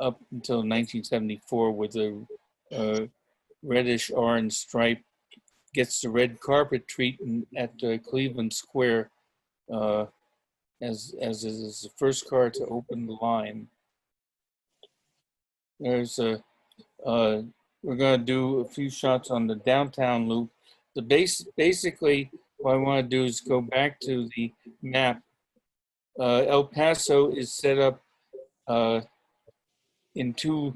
up until 1974, with a reddish orange stripe, gets the red carpet treatment at Cleveland Square, as it is the first car to open the line. There's a, we're gonna do a few shots on the downtown loop. Basically, what I want to do is go back to the map. El Paso is set up in two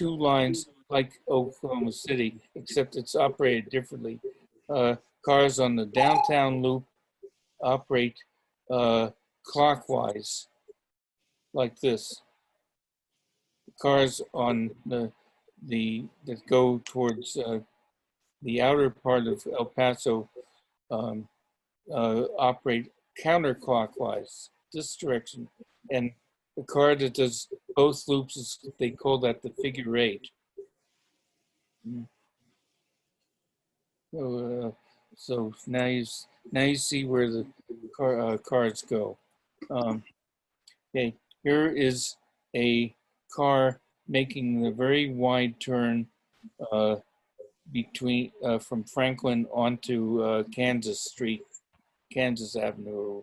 lines like Oklahoma City, except it's operated differently. Cars on the downtown loop operate clockwise, like this. Cars on the that go towards the outer part of El Paso operate counterclockwise, this direction. And the car that does both loops is, they call that the figure eight. So now you see where the cars go. Okay, here is a car making the very wide turn between from Franklin onto Kansas Avenue.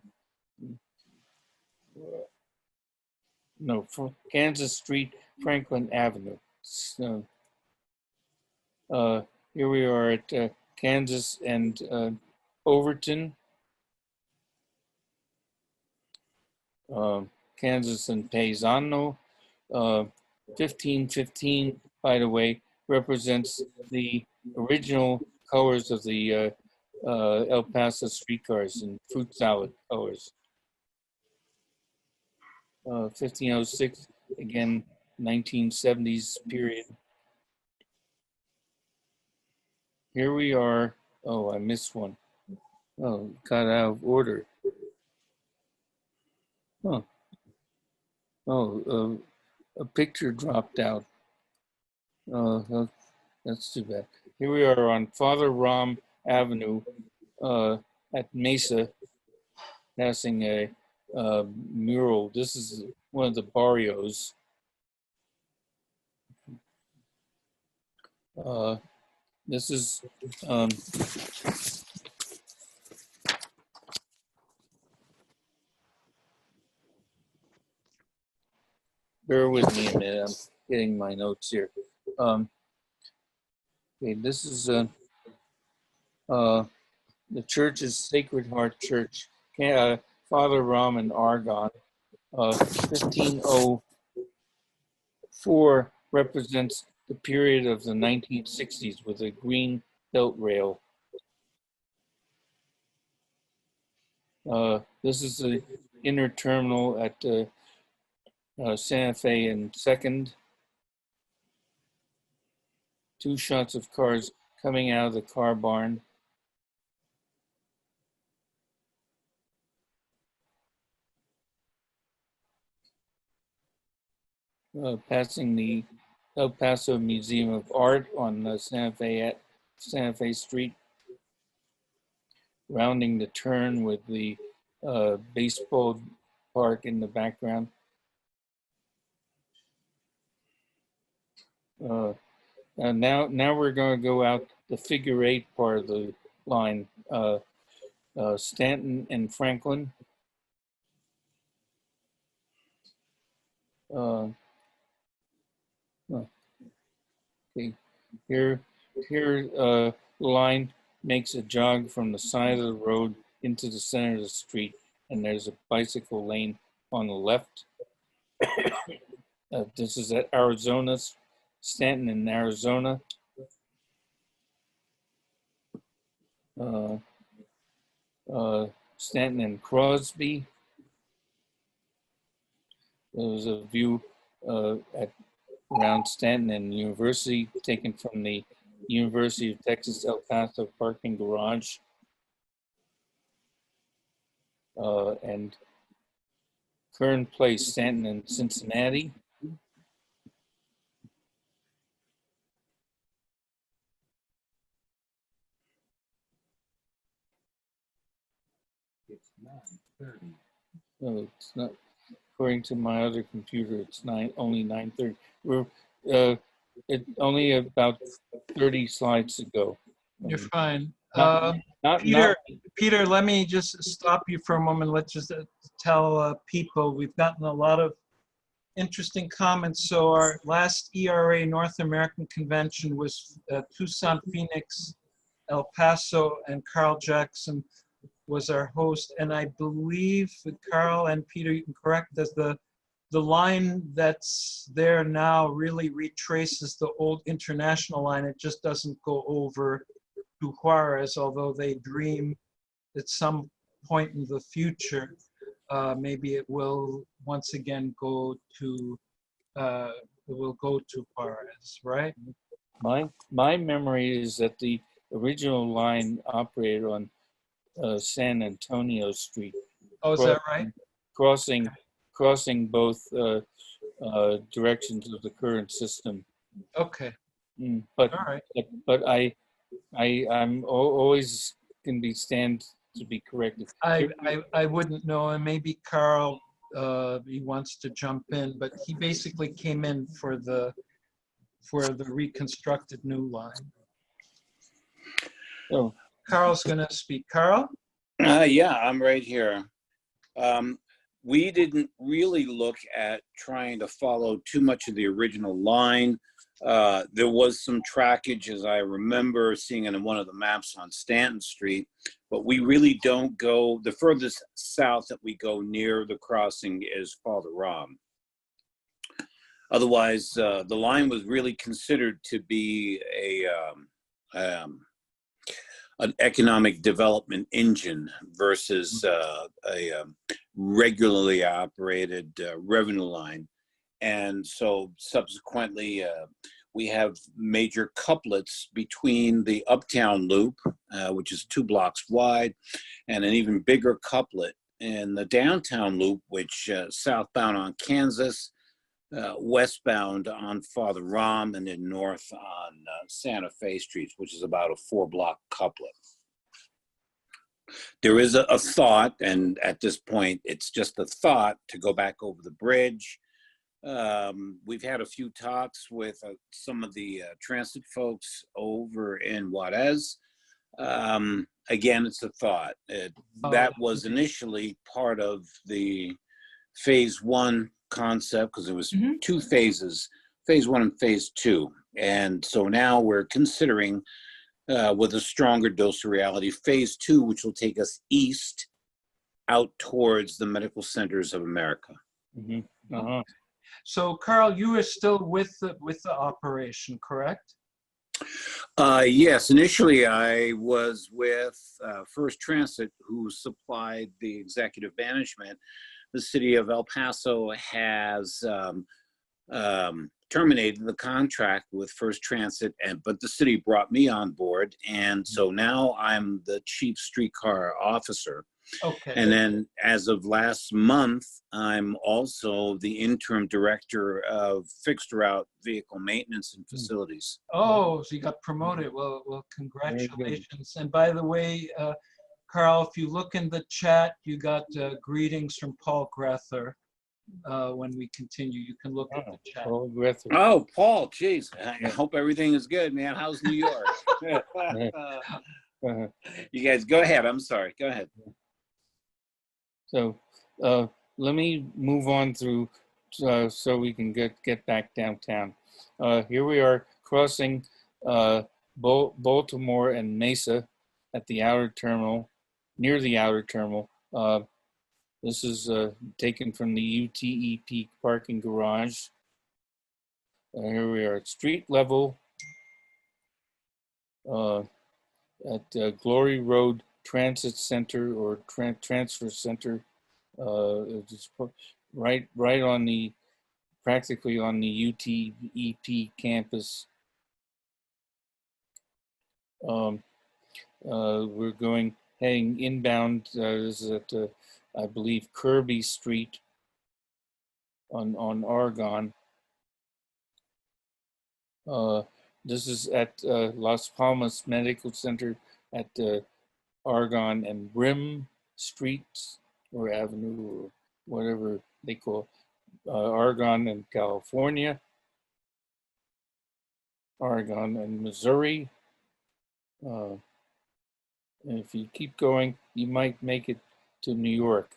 No, from Kansas Street, Franklin Avenue. So, here we are at Kansas and Overton. Kansas and Paisano. 1515, by the way, represents the original colors of the El Paso streetcars in fruit salad colors. 1506, again, 1970s period. Here we are. Oh, I missed one. Oh, got out of order. Oh, a picture dropped out. Oh, that's too bad. Here we are on Father Ram Avenue at Mesa, passing a mural. This is one of the barrios. This is bear with me a minute. I'm getting my notes here. Okay, this is the church is Sacred Heart Church, Father Ram in Argonne. 1504 represents the period of the 1960s with a green belt rail. This is the inner terminal at Santa Fe and 2nd. Two shots of cars coming out of the car barn. Passing the El Paso Museum of Art on Santa Fe Street. Rounding the turn with the baseball park in the background. Now we're going to go out the figure eight part of the line, Stanton and Franklin. Okay, here the line makes a jog from the side of the road into the center of the street, and there's a bicycle lane on the left. This is at Arizona, Stanton in Arizona. Stanton and Crosby. There's a view around Stanton and University, taken from the University of Texas El Paso parking garage. And Kern Place, Stanton and Cincinnati. No, it's not. According to my other computer, it's only 9:30. We're only about 30 slides to go. You're fine. Not Peter, let me just stop you for a moment. Let's just tell people we've gotten a lot of interesting comments. So our last ERA North American convention was Tucson, Phoenix, El Paso, and Carl Jackson was our host. And I believe Carl and Peter, you can correct us, the line that's there now really retraces the old international line. It just doesn't go over to Juarez, although they dream at some point in the future, maybe it will once again go to, Juarez, right? My memory is that the original line operated on San Antonio Street, Oh, is that right? crossing both directions of the current system. Okay, But all right. I'm always can be stand to be corrected. I wouldn't know, and maybe Carl, he wants to jump in, but he basically came in for the reconstructed new line. So Carl's gonna speak. Carl? Yeah, I'm right here. We didn't really look at trying to follow too much of the original line. There was some trackage, as I remember seeing it in one of the maps on Stanton Street, but we really don't go, the furthest south that we go near the crossing is Father Rom. Otherwise, the line was really considered to be an economic development engine versus a regularly operated revenue line. And so subsequently, we have major couplets between the Uptown Loop, which is 2 blocks wide, and an even bigger couplet in the Downtown Loop, which southbound on Kansas, westbound on Father Rom, and then north on Santa Fe Streets, which is about a 4-block couplet. There is a thought, and at this point, it's just a thought to go back over the bridge. We've had a few talks with some of the transit folks over in Juarez. Again, it's a thought. That was initially part of the phase 1 concept, because there was 2 phases, phase 1 and phase 2. And so now we're considering, with a stronger dose of reality, phase 2, which will take us east out towards the medical centers of America. So Carl, you are still with the operation, correct? Yes, initially I was with First Transit, who supplied the executive management. The city of El Paso has terminated the contract with First Transit, but the city brought me on board, and so now I'm the chief streetcar officer. Okay. And then as of last month, I'm also the interim director of fixed route vehicle maintenance and facilities. Oh, so you got promoted. Well, congratulations. And by the way, Carl, if you look in the chat, you got greetings from Paul Grether. When we continue, you can look at the chat. Paul Grether. Oh, Paul, geez. I hope everything is good, man. How's New York? You guys, go ahead. I'm sorry. Go ahead. So let me move on through so we can get back downtown. Here we are crossing Baltimore and Mesa at the outer terminal, near the outer terminal. This is taken from the UTEP parking garage. Here we are at street level at Glory Road Transit Center or Transfer Center. It's right on the, practically on the UTEP campus. We're heading inbound. This is at I believe Kirby Street on Oregon. This is at Las Palmas Medical Center at Oregon and Brim Streets or Avenue or whatever they call Oregon and California, Oregon and Missouri. And if you keep going, you might make it to New York.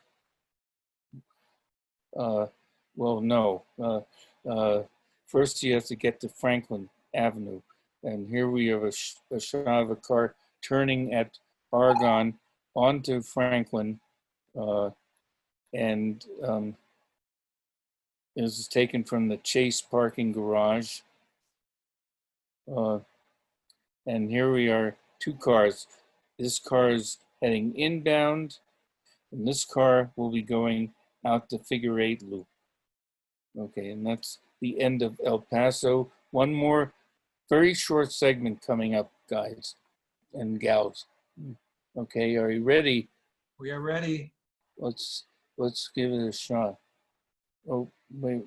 well, no. First, you have to get to Franklin Avenue. And here we have a shot of a car turning at Argonne onto Franklin. And this is taken from the Chase parking garage. And here we are, two cars. This car is heading inbound, and this car will be going out the figure 8 loop. Okay, and that's the end of El Paso. One more very short segment coming up, guys and gals. Okay, are you ready? We are ready. Let's give it a shot. Oh, wait.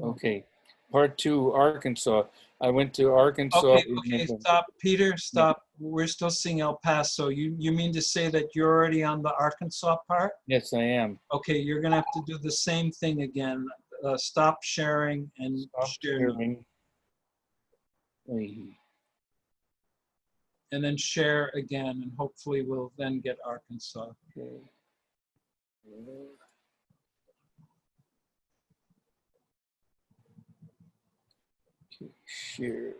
Okay, part 2, Arkansas. I went to Arkansas. Okay, stop, Peter, stop. We're still seeing El Paso. You mean to say that you're already on the Arkansas part? Yes, I am. Okay, you're gonna have to do the same thing again. Stop sharing and share now. Sharing. Wait. And then share again, and hopefully we'll then get Arkansas. Okay. Share.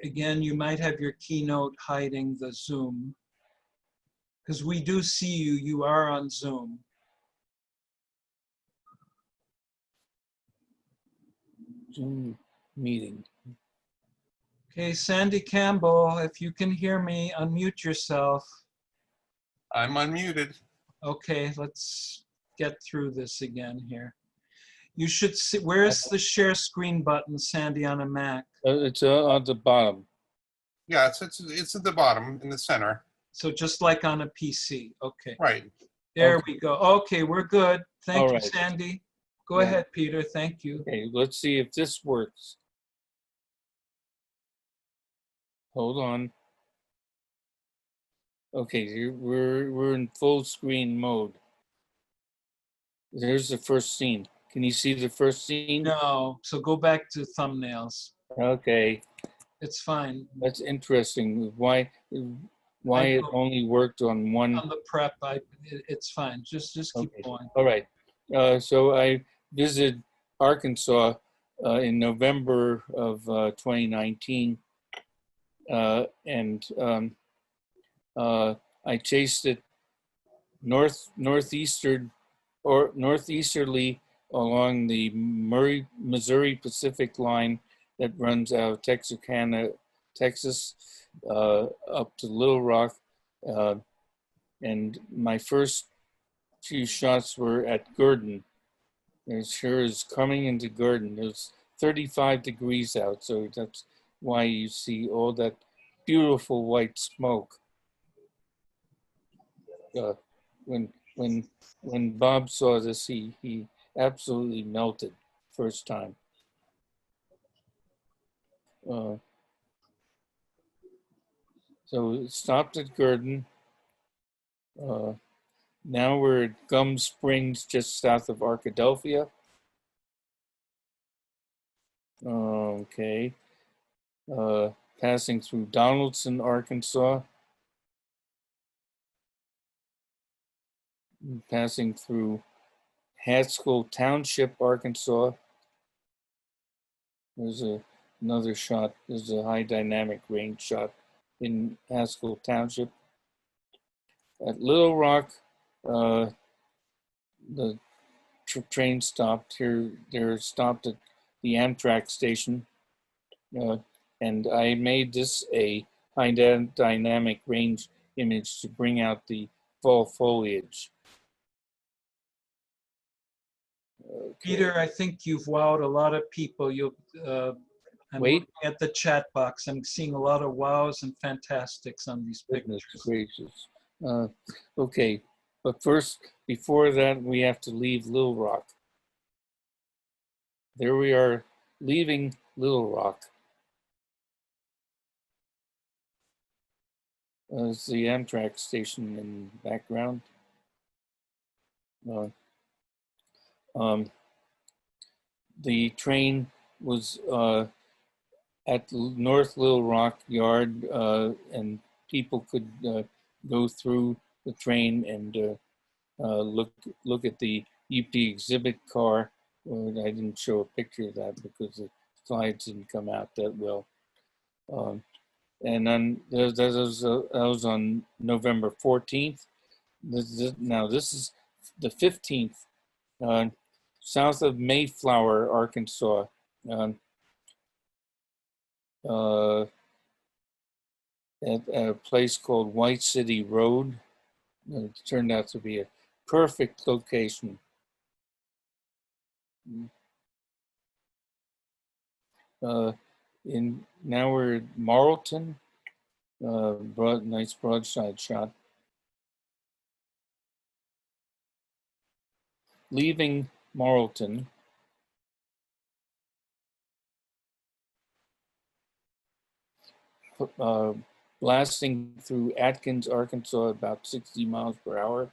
Again, you might have your keynote hiding the Zoom, because we do see you. You are on Zoom. Zoom meeting. Okay, Sandy Campbell, if you can hear me, unmute yourself. I'm unmuted. Okay, let's get through this again here. You should see, where's the share screen button, Sandy, on a Mac? It's on the bottom. Yeah, it's at the bottom in the center. So just like on a PC, okay. Right. There we go. Okay, we're good. Thank All you, right. Sandy. Go Yeah. ahead, Peter, thank you. Okay, let's see if this works. Hold on. Okay, we're in full screen mode. There's the first scene. Can you see the first scene? No, so go back to thumbnails. Okay, It's fine. that's interesting. Why I it know. only worked on one? On the prep, it's fine. Just keep Okay. going. All right. So I visited Arkansas in November of 2019, and I chased it northeasterly along the Missouri Pacific line that runs out of Texarkana, Texas, up to Little Rock, and my first few shots were at Gurdon. It sure is coming into Gurdon. It's 35 degrees out, so that's why you see all that beautiful white smoke. When Bob saw this, he absolutely melted first time. So it stopped at Gurdon. Now we're at Gum Springs, just south of Arkadelphia. Okay. Passing through Donaldson, Arkansas. Passing through Haskell Township, Arkansas. There's another shot. There's a high dynamic range shot in Haskell Township. At Little Rock, the train stopped here. They're stopped at the Amtrak station, and I made this a high dynamic range image to bring out the fall foliage. Okay. Peter, I think you've wowed a lot of people. I'm Wait. looking at the chat box. I'm seeing a lot of wows and fantastics on these Goodness pictures. gracious. Okay, but first, before that, we have to leave Little Rock. There we are, leaving Little Rock. There's the Amtrak station in the background. The train was at North Little Rock Yard, and people could go through the train and look at the UP exhibit car. I didn't show a picture of that because the slides didn't come out that well. And then that was on November 14th. Now this is the 15th, south of Mayflower, Arkansas. At a place called White City Road. It turned out to be a perfect location. Now we're at Marlton, nice broadside shot. Leaving Marlton, blasting through Atkins, Arkansas, about 60 miles per hour.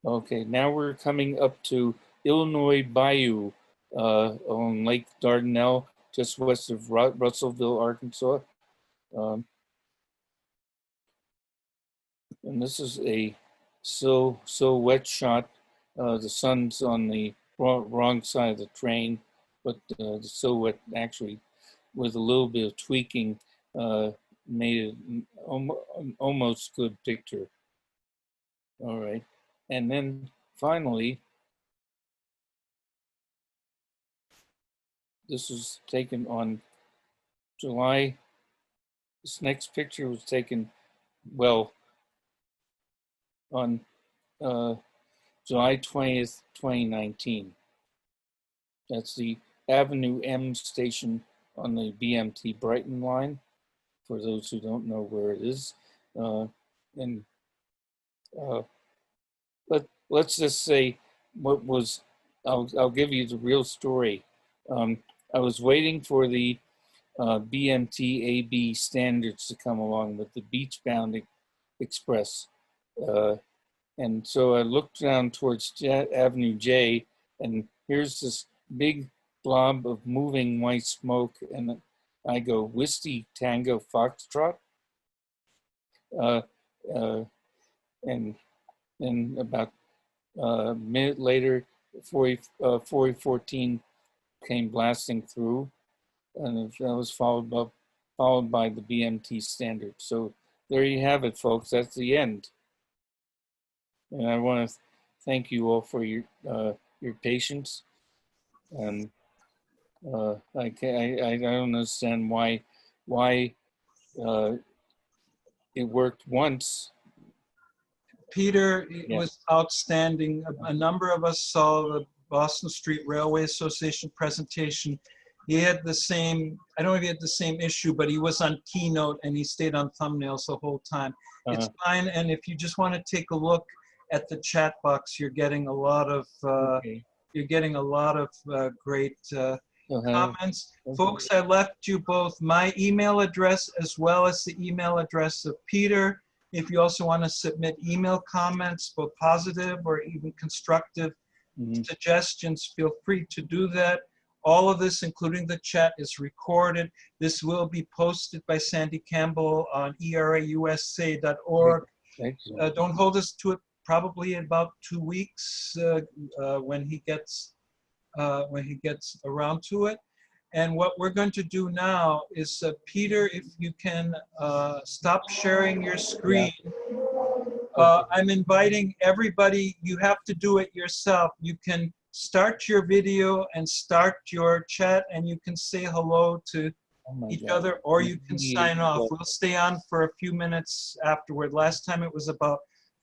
Okay, now we're coming up to Illinois Bayou on Lake Dardanelle, just west of Russellville, Arkansas. And this is a silhouette shot. The sun's on the wrong side of the train, but the silhouette actually, with a little bit of tweaking, made it an almost good picture. All right. And then finally, this was taken on July. This next picture was taken, well, on July 20th, 2019. That's the Avenue M station on the BMT Brighton line, for those who don't know where it is. But let's just say what was, I'll give you the real story. I was waiting for the BMT AB standards to come along with the beachbound express. And so I looked down towards Avenue J, and here's this big blob of moving white smoke, and I go, Whiskey Tango Foxtrot? And about a minute later, 4014 came blasting through, and that was followed by the BMT standard. So there you have it, folks. That's the end. And I want to thank you all for your patience. And I don't understand why it worked once. Peter, it was outstanding. A number of us saw the Boston Street Railway Association presentation. He had the same, I don't know if he had the same issue, but he was on keynote and he stayed on thumbnails the whole time. It's fine. And if you just want to take a look at the chat box, you're getting a lot of great comments. Folks, I left you both my email address as well as the email address of Peter. If you also want to submit email comments, both positive or even constructive suggestions, feel free to do that. All of this, including the chat, is recorded. This will be posted by Sandy Campbell on erausa.org. Don't hold us to it, probably in about 2 weeks when he gets around to it. And what we're going to do now is, Peter, if you can stop sharing your screen. I'm inviting everybody. You have to do it yourself. You can start your video and start your chat, and you can say hello to each other, or you can sign off. We'll stay on for a few minutes afterward. Last time it was about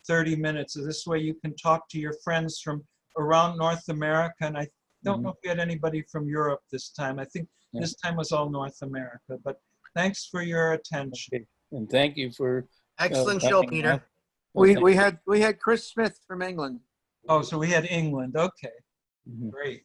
30 minutes. So this way you can talk to your friends from around North America. And I don't know if we had anybody from Europe this time. I think this time was all North America. But thanks for your attention. Okay. And thank you for Excellent show, Peter. Well, We had Chris Smith from England. Oh, so we had England. Okay, great.